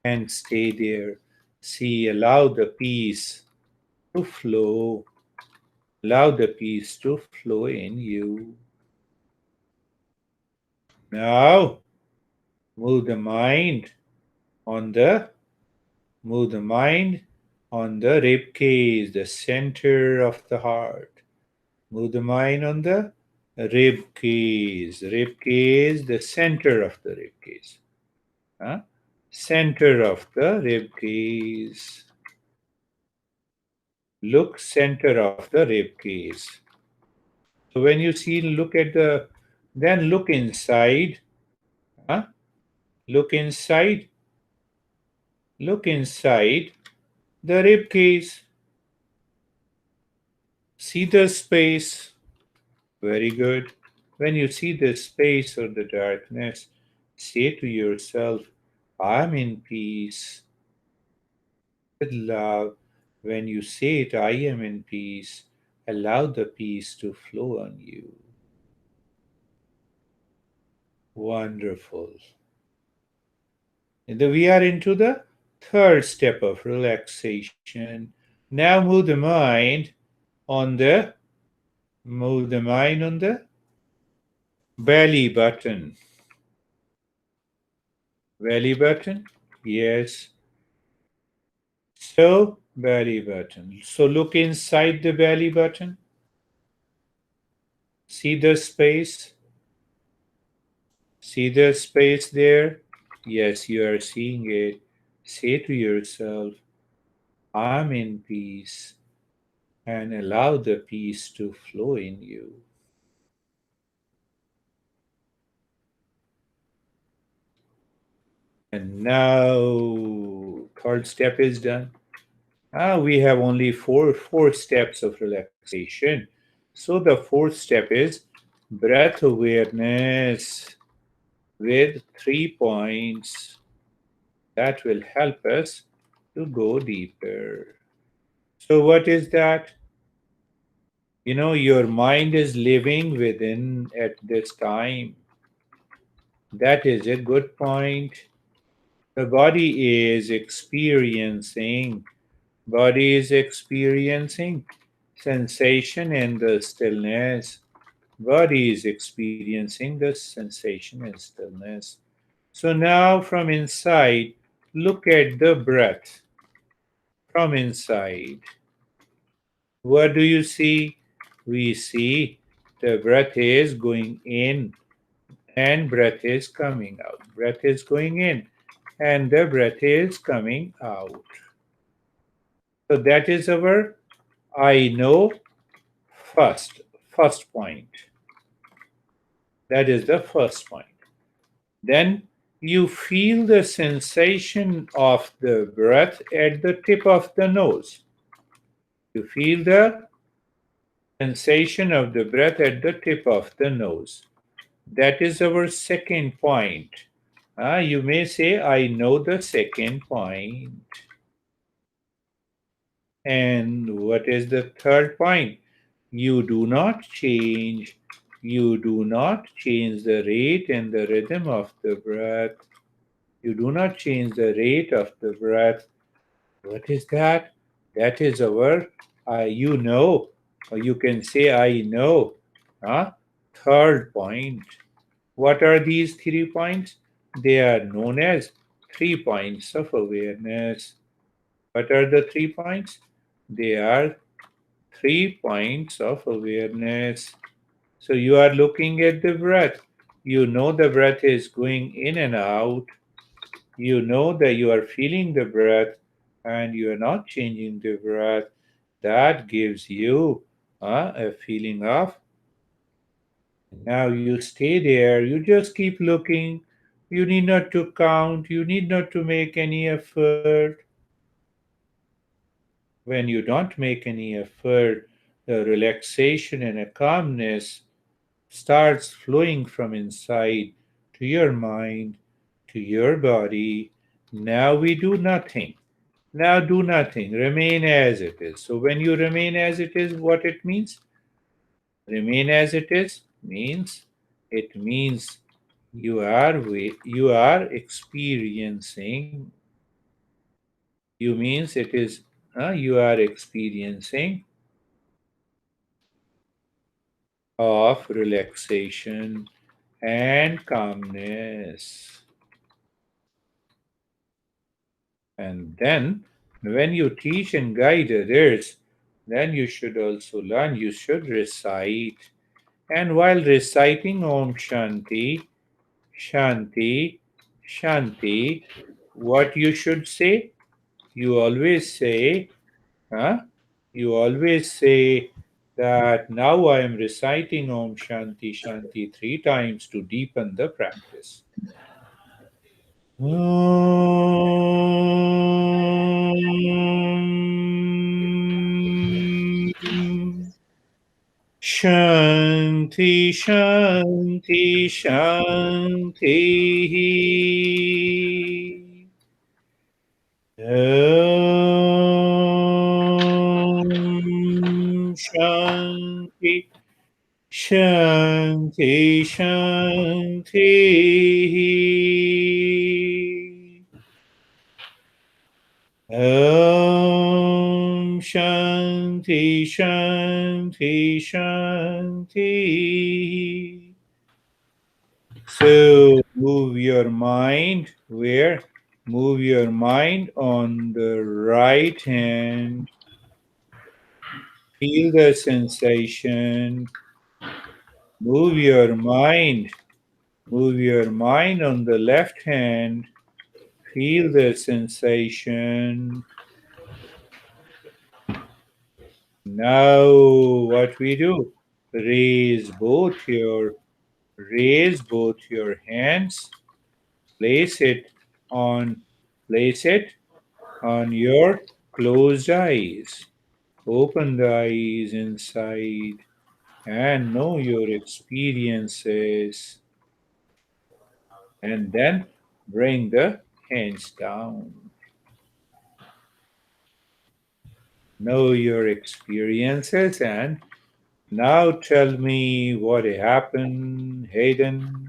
Speaker 1: and stay there. See, allow the peace to flow. Allow the peace to flow in you. Now move the mind on the move the mind on the rib cage, the center of the heart. Move the mind on the rib cage, the center of the rib cage. Huh? Center of the rib cage. Look center of the rib cage. So when you see, look at the, then look inside. Huh? Look inside. Look inside the rib cage. See the space. Very good. When you see the space or the darkness, say to yourself, I'm in peace. With love, when you say it, I am in peace, allow the peace to flow on you. Wonderful. And then we are into the third step of relaxation. Now move the mind on the belly button. Belly button? Yes. So, belly button. So look inside the belly button. See the space. See the space there? Yes, you are seeing it. Say to yourself, I'm in peace, and allow the peace to flow in you. And now, third step is done. We have only four steps of relaxation. So the fourth step is breath awareness with 3 points that will help us to go deeper. So, what is that? Your mind is living within at this time. That is a good point. The body is experiencing sensation and the stillness. Body is experiencing the sensation and stillness. So now from inside, look at the breath from inside. What do you see? We see the breath is going in and breath is coming out. Breath is going in and the breath is coming out. So that is our I know first point. That is the first point. Then you feel the sensation of the breath at the tip of the nose. You feel the sensation of the breath at the tip of the nose. That is our second point. You may say, I know the second point. And what is the third point? You do not change. You do not change the rate and the rhythm of the breath. You do not change the rate of the breath. What is that? That is our, you know, or you can say, I know. Huh? Third point. What are these 3 points? They are known as 3 points of awareness. What are the 3 points? They are 3 points of awareness. So you are looking at the breath. You know the breath is going in and out. You know that you are feeling the breath and you are not changing the breath. That gives you a feeling of now you stay there. You just keep looking. You need not to count. You need not to make any effort. When you don't make any effort, the relaxation and a calmness starts flowing from inside to your mind, to your body, Now we do nothing. Now do nothing. Remain as it is. So when you remain as it is, what it means? Remain as it is means it means you are experiencing. You means it is you are experiencing of relaxation and calmness. And then, when you teach and guide others, then you should also learn, you should recite. And while reciting Om Shanti, Shanti, Shanti, what you should say? You always say, huh? You always say that now I am reciting Om Shanti, Shanti three times to deepen the practice. Om Shanti, Shanti, Shanti. Om Shanti, Shanti, Shanti. Om Shanti, Shanti, Shanti. So move your mind where? Move your mind on the right hand. Feel the sensation. Move your mind. Move your mind on the left hand. Feel the sensation. Now what we do? Raise both your hands. Place it on place it on your closed eyes. Open the eyes inside and know your experiences, and then bring the hands down. Know your experiences, and now tell me what happened, Hayden.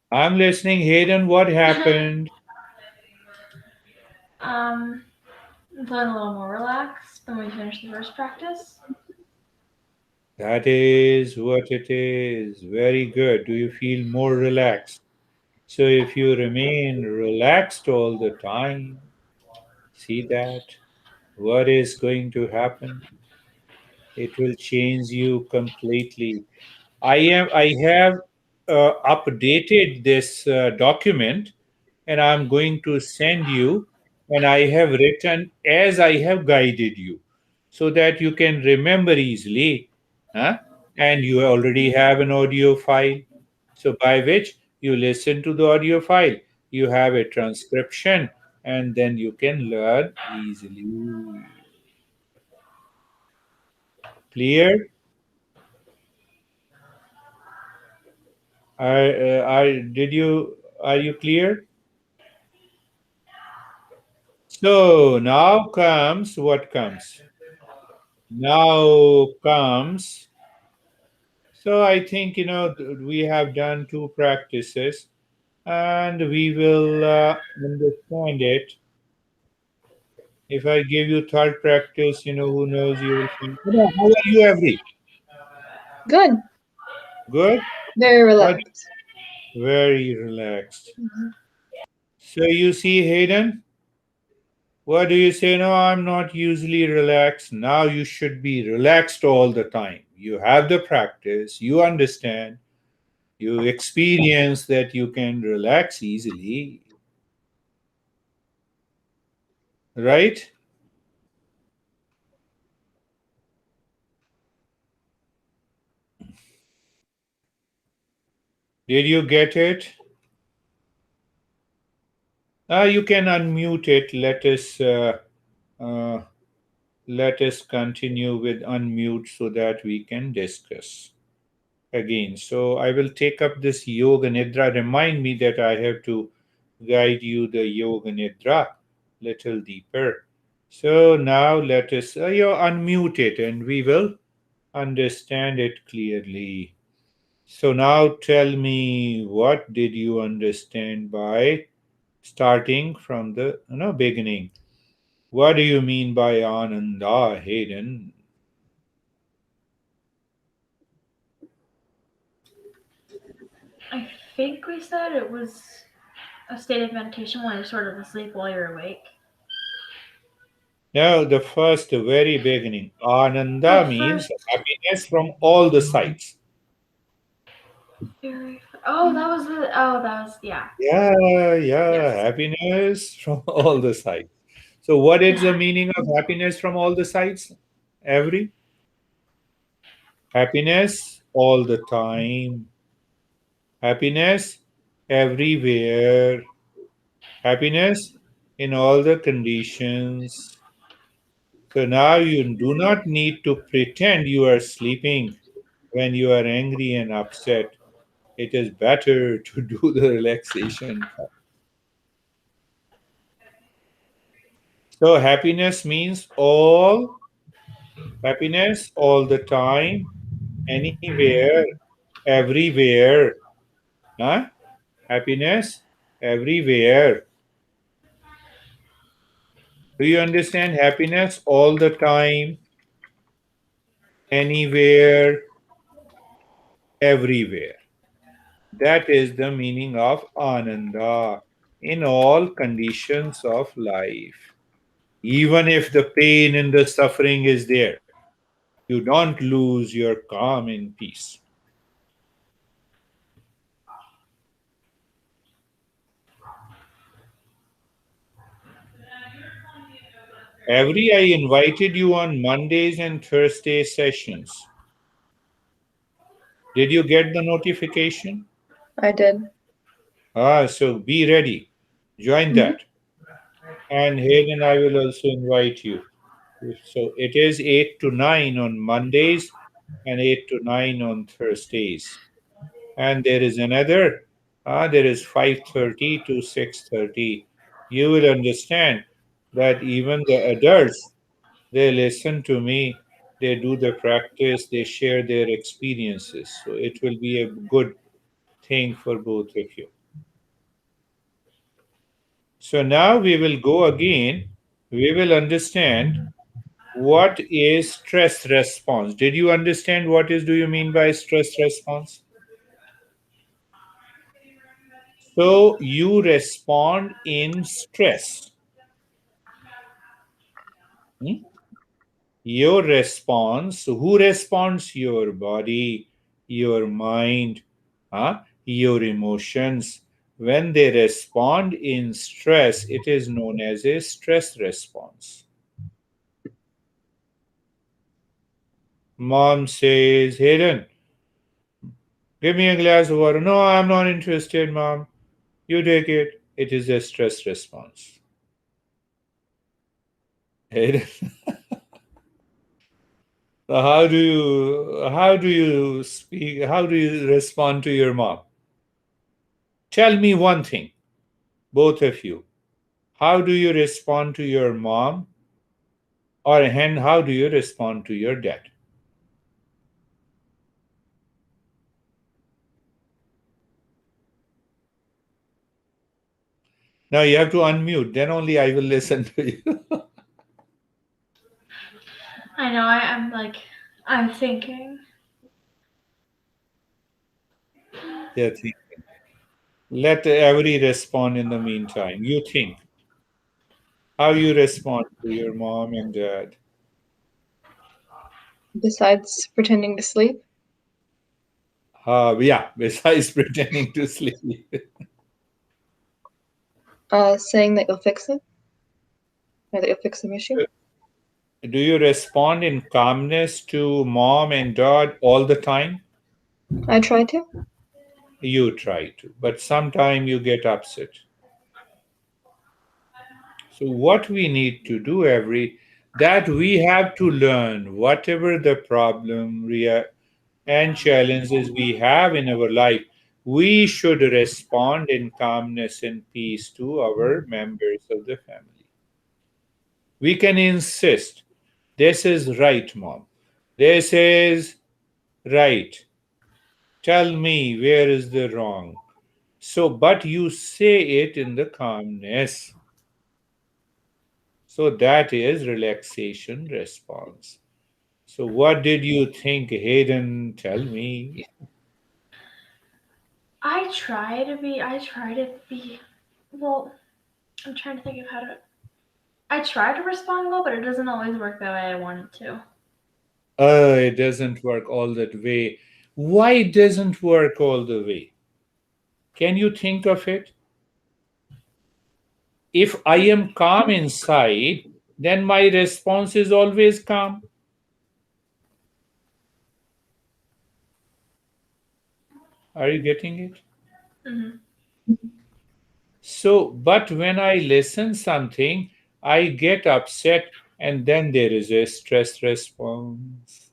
Speaker 1: I'm listening, Hayden. What happened?
Speaker 3: Um, I'm feeling a little more relaxed than we finished the first practice.
Speaker 1: That is what it is. Very good. Do you feel more relaxed? So, if you remain relaxed all the time, see that what is going to happen? It will change you completely. I have updated this document, and I'm going to send you, and I have written as I have guided you so that you can remember easily, huh? And you already have an audio file, so by which you listen to the audio file, you have a transcription, and then you can learn easily. Clear? Are you clear? So now comes what comes. Now comes. So I think we have done two practices, and we will understand it. If I give you third practice, who knows, you will find. How are you, Every?
Speaker 2: Good.
Speaker 1: Good.
Speaker 2: Very
Speaker 1: What?
Speaker 2: relaxed.
Speaker 1: Very relaxed.
Speaker 2: Mhm.
Speaker 1: So you see, Hayden. What do you say? No, I'm not usually relaxed. Now you should be relaxed all the time. You have the practice, you understand, you experience that you can relax easily, right? Did you get it? You can unmute it. Uh, let us continue with unmute so that we can discuss. again. So I will take up this Yoga Nidra. Remind me that I have to guide you the Yoga Nidra little deeper. So now let us you unmute it and we will understand it clearly. So now tell me, what did you understand by starting from the beginning? What do you mean by Ananda, Hayden?
Speaker 3: I think we said it was a state of meditation when you're sort of asleep while you're awake.
Speaker 1: Now, the first, the very beginning.
Speaker 3: Oh,
Speaker 1: Ananda means
Speaker 3: first.
Speaker 1: happiness from all the sides.
Speaker 3: Oh, that was the. Oh, that was yeah.
Speaker 1: Yeah,
Speaker 3: Yes.
Speaker 1: happiness from all the sides. So, what is the
Speaker 3: Yeah.
Speaker 1: meaning of happiness from all the sides? Every happiness all the time, happiness everywhere, happiness in all the conditions. So now you do not need to pretend you are sleeping when you are angry and upset. It is better to do the relaxation. So happiness means happiness all the time, anywhere, everywhere. Huh? Happiness everywhere. Do you understand? Happiness all the time, anywhere, everywhere. That is the meaning of Ananda in all conditions of life. Even if the pain and the suffering is there, you don't lose your calm and peace. I invited you on Mondays and Thursday sessions. Did you get the notification?
Speaker 2: I did.
Speaker 1: So be ready. Join
Speaker 2: Hmm.
Speaker 1: that. And Hayden, I will also invite you. So it is 8 to 9 on Mondays and 8 to 9 on Thursdays. And there is another, there is 5:30 to 6:30. You will understand that even the adults, they listen to me, they do the practice, they share their experiences. So it will be a good thing for both of you. So now we will go again. We will understand what is stress response. Did you understand what is do you mean by stress response? So you respond in stress. Hmm? Your response, who responds? Your body, your mind, your emotions. When they respond in stress, it is known as a stress response. Mom says, Hayden, give me a glass of water. No, I'm not interested, mom. You take it. It is a stress response. Hayden, so how do you speak? How do you respond to your mom? Tell me one thing, both of you. How do you respond to your mom, or and how do you respond to your dad? Now you have to unmute. Then only I will listen to you.
Speaker 3: I know. I'm thinking.
Speaker 1: Yeah, let every respond in the meantime. You think how you respond to your mom and dad.
Speaker 2: Besides pretending to sleep,
Speaker 1: Yeah, besides pretending to sleep.
Speaker 2: saying that you'll fix it, or that you'll fix some issue.
Speaker 1: Do you respond in calmness to mom and dad all the time?
Speaker 2: I try to.
Speaker 1: You try to, but sometimes you get upset. So what we need to do that we have to learn whatever the problem and challenges we have in our life, we should respond in calmness and peace to our members of the family. We can insist, this is right, mom. This is right. Tell me where is the wrong. So, but you say it in the calmness. So that is relaxation response. So, what did you think, Hayden? Tell me.
Speaker 3: I try to be, well, I'm trying to think of how to, I try to respond well, but it doesn't always work the way I want it to.
Speaker 1: It doesn't work all that way. Why it doesn't work all the way? Can you think of it? If I am calm inside, then my response is always calm. Are you getting it?
Speaker 3: Hmm.
Speaker 1: So, but when I listen something, I get upset and then there is a stress response.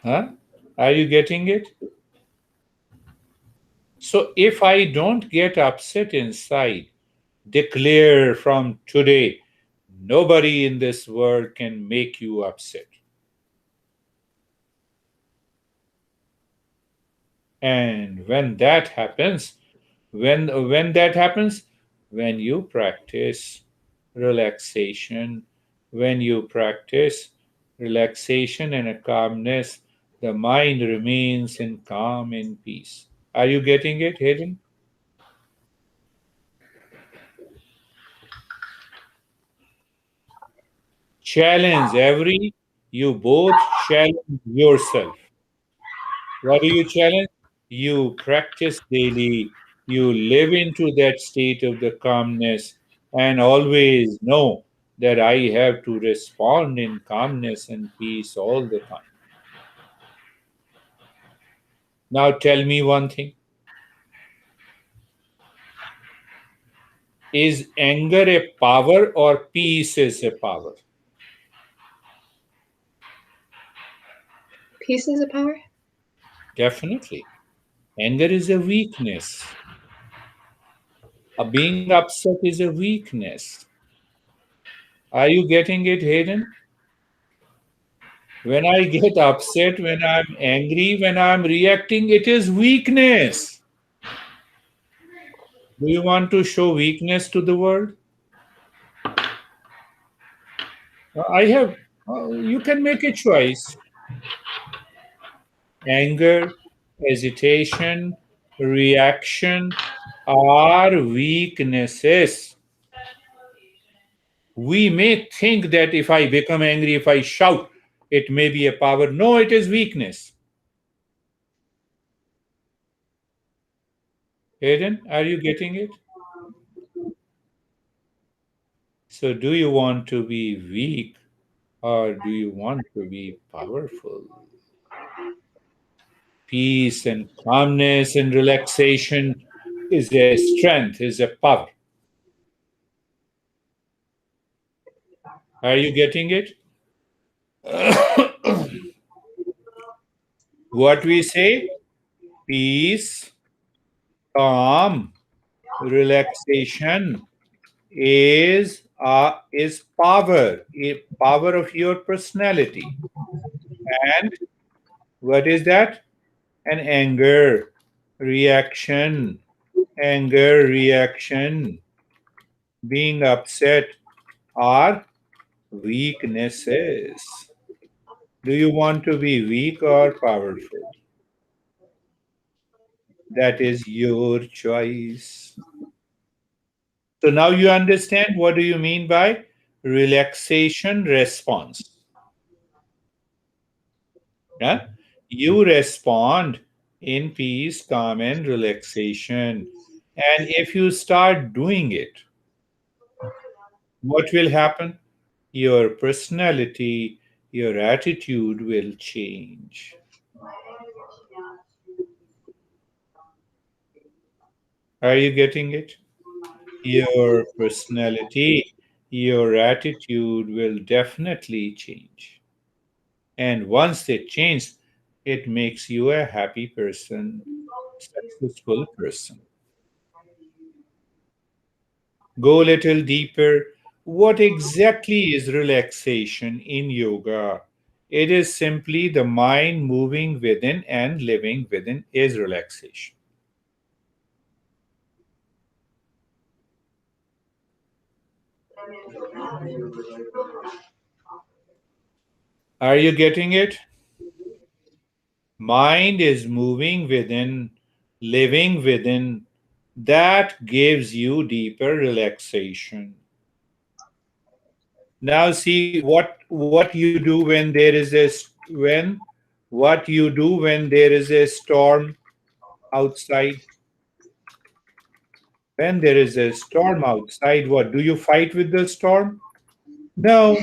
Speaker 1: Huh? Are you getting it? So if I don't get upset inside, declare from today, nobody in this world can make you upset. And when that happens, when that happens, when you practice relaxation, when you practice relaxation and a calmness, the mind remains in calm and peace. Are you getting it, Hayden? Challenge every you both challenge yourself. What do you challenge? You practice daily, you live into that state of the calmness, and always know that I have to respond in calmness and peace all the time. Now tell me one thing. Is anger a power or peace is a power?
Speaker 2: Peace is a power?
Speaker 1: Definitely. Anger is a weakness. Being upset is a weakness. Are you getting it, Hayden? When I get upset, when I'm angry, when I'm reacting, it is weakness. Do you want to show weakness to the world? I have, you can make a choice. Anger, hesitation, reaction are weaknesses. We may think that if I become angry, if I shout, it may be a power. No, it is weakness. Hayden, are you getting it? So, do you want to be weak or do you want to be powerful? Peace and calmness and relaxation is a strength, is a power. Are you getting it? What we say? Peace, calm, relaxation is power, a power of your personality. And what is that? An reaction, anger, reaction, being upset are weaknesses. Do you want to be weak or powerful? That is your choice. So now you understand what do you mean by relaxation response. Yeah? You respond in peace, calm, and relaxation. And if you start doing it, what will happen? Your personality, your attitude will change. Are you getting it? Your personality, your attitude will definitely change. And once it changes, it makes you a happy person, successful person. Go a little deeper. What exactly is relaxation in yoga? It is simply the mind moving within and living within is relaxation. Are you getting it? Mind is moving within, living within. That gives you deeper relaxation. Now see what you do when there is when what you do when there is a storm outside. When there is a storm outside, what do you fight with the storm? No,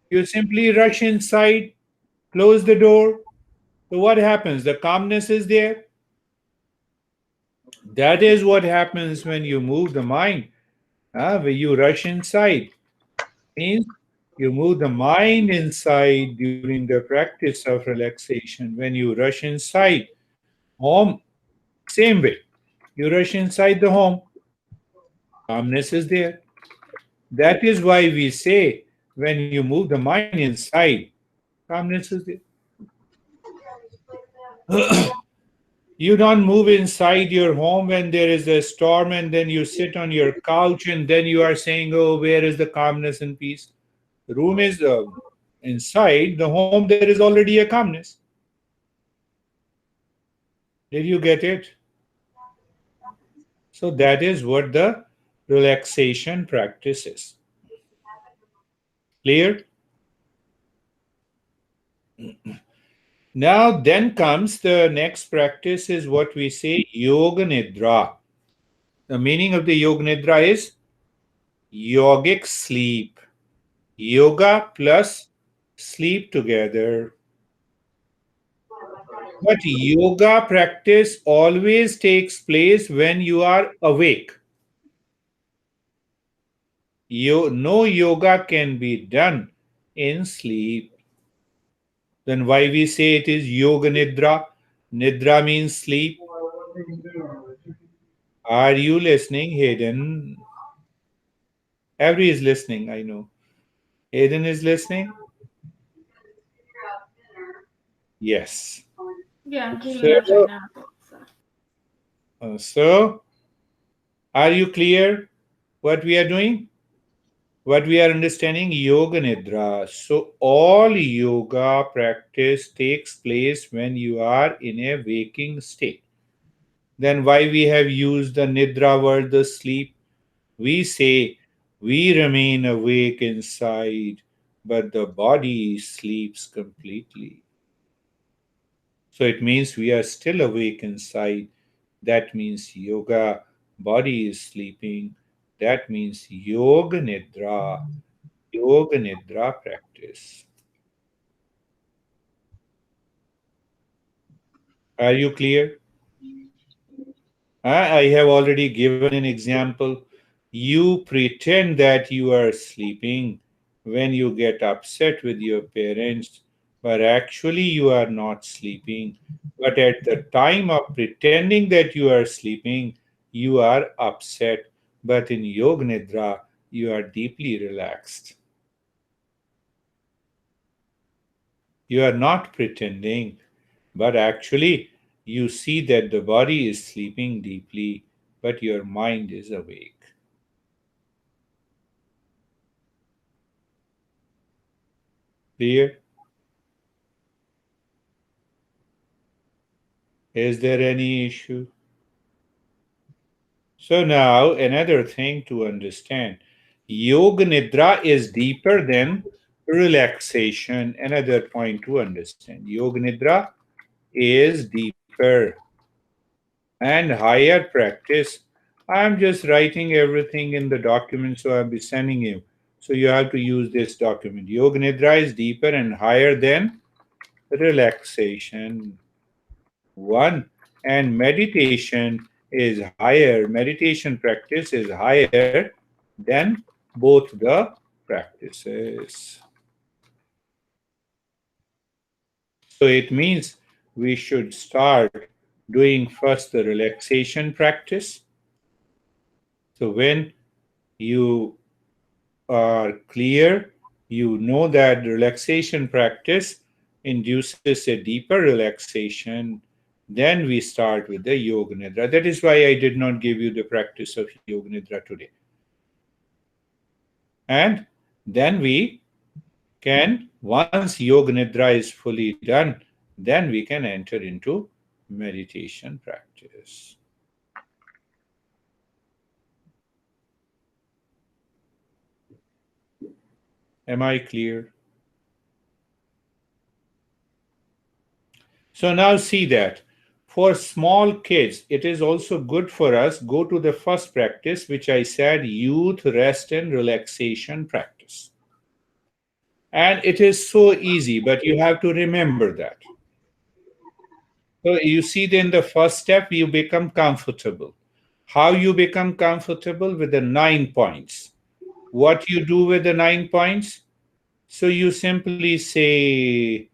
Speaker 1: you simply rush inside, close the door. So what happens? The calmness is there. That is what happens when you move the mind. When you rush inside, means you move the mind inside during the practice of relaxation. When you rush inside home, same way. You rush inside the home, calmness is there. That is why we say when you move the mind inside, calmness is there. You don't move inside your home when there is a storm and then you sit on your couch and then you are saying, oh, where is the calmness and peace? The room is inside the home, there is already a calmness. Did you get it? So that is what the relaxation practice is. Clear? Now, then comes the next practice is what we say Yoga Nidra. The meaning of the Yoga Nidra is yogic sleep. Yoga plus sleep together. But yoga practice always takes place when you are awake. No yoga can be done in sleep. Then why we say it is yoga nidra? Nidra means sleep. Are you listening, Hayden? Every is listening, I know. Hayden is listening? Yes.
Speaker 3: Yeah, I'm taking notes right
Speaker 1: So,
Speaker 3: now. So.
Speaker 1: so are you clear what we are doing? What we are understanding? Yoga Nidra. So, all yoga practice takes place when you are in a waking state. Then, why we have used the Nidra word, the sleep? We say we remain awake inside, but the body sleeps completely. So it means we are still awake inside. That means yoga, body is sleeping. That means yoga nidra practice. Are you clear? I have already given an example. You pretend that you are sleeping when you get upset with your parents, but actually you are not sleeping. But at the time of pretending that you are sleeping, you are upset. But in Yoga Nidra, you are deeply relaxed. You are not pretending, but actually you see that the body is sleeping deeply, but your mind is awake. Clear? Is there any issue? So now another thing to understand. Yoga Nidra is deeper than relaxation. Another point to understand. Yoga Nidra is deeper and higher practice. I'm just writing everything in the document, so I'll be sending you. So you have to use this document. Yoga Nidra is deeper and higher than relaxation. One, and meditation is higher. Meditation practice is higher than both the practices. So it means we should start doing first the relaxation practice. So when you are clear, you know that relaxation practice induces a deeper relaxation. Then we start with the Yoga Nidra. That is why I did not give you the practice of Yoga Nidra today. And then we can, once Yoga Nidra is fully done, then we can enter into meditation practice. Am I clear? So now see that for small kids, it is also good for us. Go to the first practice, which I said youth rest and relaxation practice. And it is so easy, but you have to remember that. So you see, then the first step, you become comfortable. How you become comfortable? With the 9 points. What you do with the 9 points? So you simply say,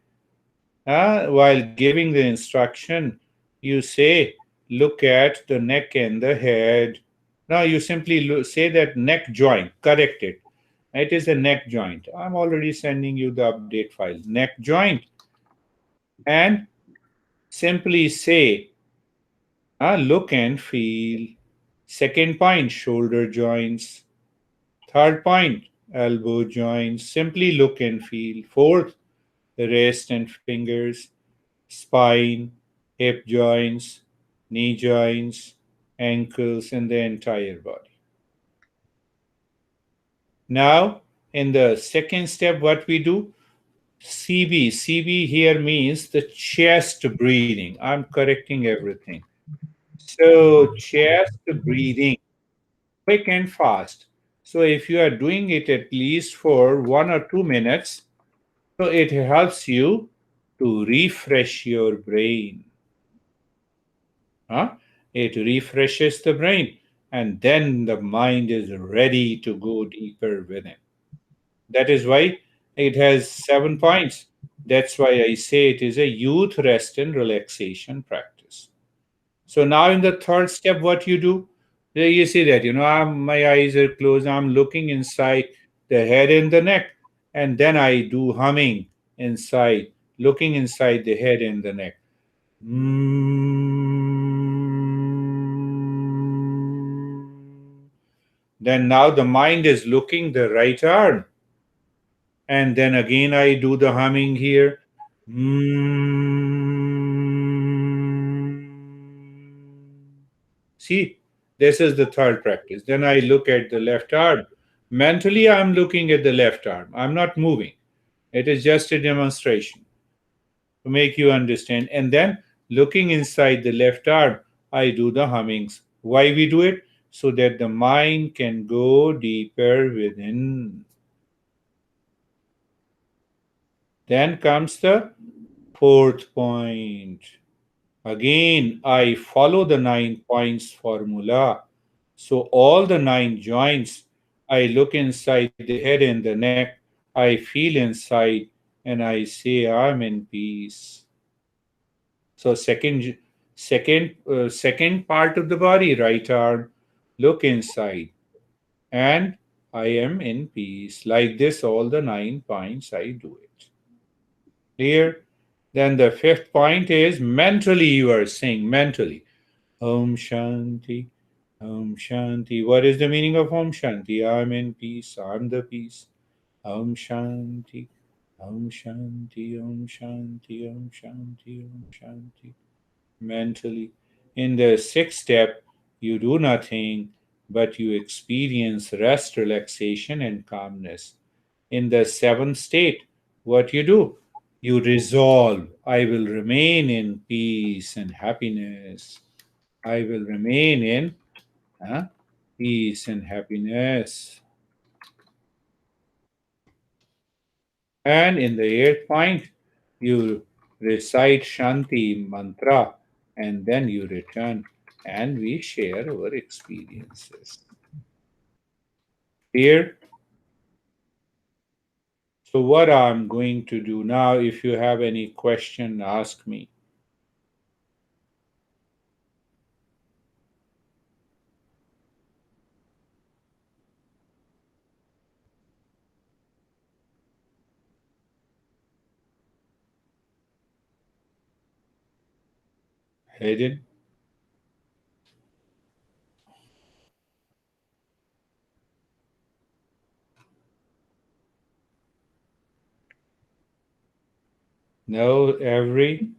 Speaker 1: while giving the instruction, you say, look at the neck and the head. Now you simply say that neck joint, correct it. It is a neck joint. I'm already sending you the update file. Neck joint. And simply say, look and feel. Second point, shoulder joints. Third point, elbow joints. Simply look and feel. Fourth, wrist and fingers. Spine, hip joints, knee joints, ankles, and the entire body. Now, in the second step, what we do? CB. CB here means the chest breathing. I'm correcting everything. So, chest breathing, quick and fast. So, if you are doing it at least for 1 or 2 minutes, so it helps you to refresh your brain. Huh? It refreshes the brain, and then the mind is ready to go deeper within. That is why it has 7 points. That's why I say it is a youth rest and relaxation practice. So now in the third step, what you do? There you see that, my eyes are closed, I'm looking inside the head and the neck, and then I do humming inside, looking inside the head and the neck. Then now the mind is looking the right arm. And then again I do the humming here. See, this is the third practice. Then I look at the left arm. Mentally, I'm looking at the left arm. I'm not moving. It is just a demonstration to make you understand. And then looking inside the left arm, I do the hummings. Why we do it? So that the mind can go deeper within. Then comes the fourth point. Again, I follow the 9 points formula. So all the 9 joints, I look inside the head and the neck, I feel inside, and I say, I'm in peace. So second part of the body, right arm, look inside, and I am in peace. Like this, all the 9 points I do it. Clear? Then the fifth point is mentally. You are saying mentally, Om Shanti, Om Shanti. What is the meaning of Om Shanti? I'm in peace. I'm the peace. Om Shanti, Om Shanti, Om Shanti, Om Shanti, Om Shanti. Mentally. In the sixth step, you do nothing, but you experience rest, relaxation, and calmness. In the seventh state, what you do? You resolve, I will remain in peace and happiness. I will remain in peace and happiness. And in the eighth point, you recite Shanti mantra and then you return and we share our experiences. Here, So what I'm going to do now, if you have any question, ask me. Hayden? No, every?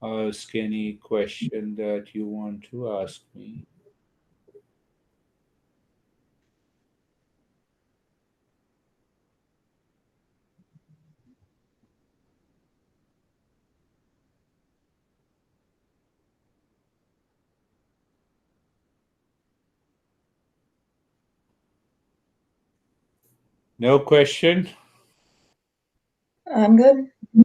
Speaker 1: Ask any question that you want to ask me. No question?
Speaker 2: I'm good.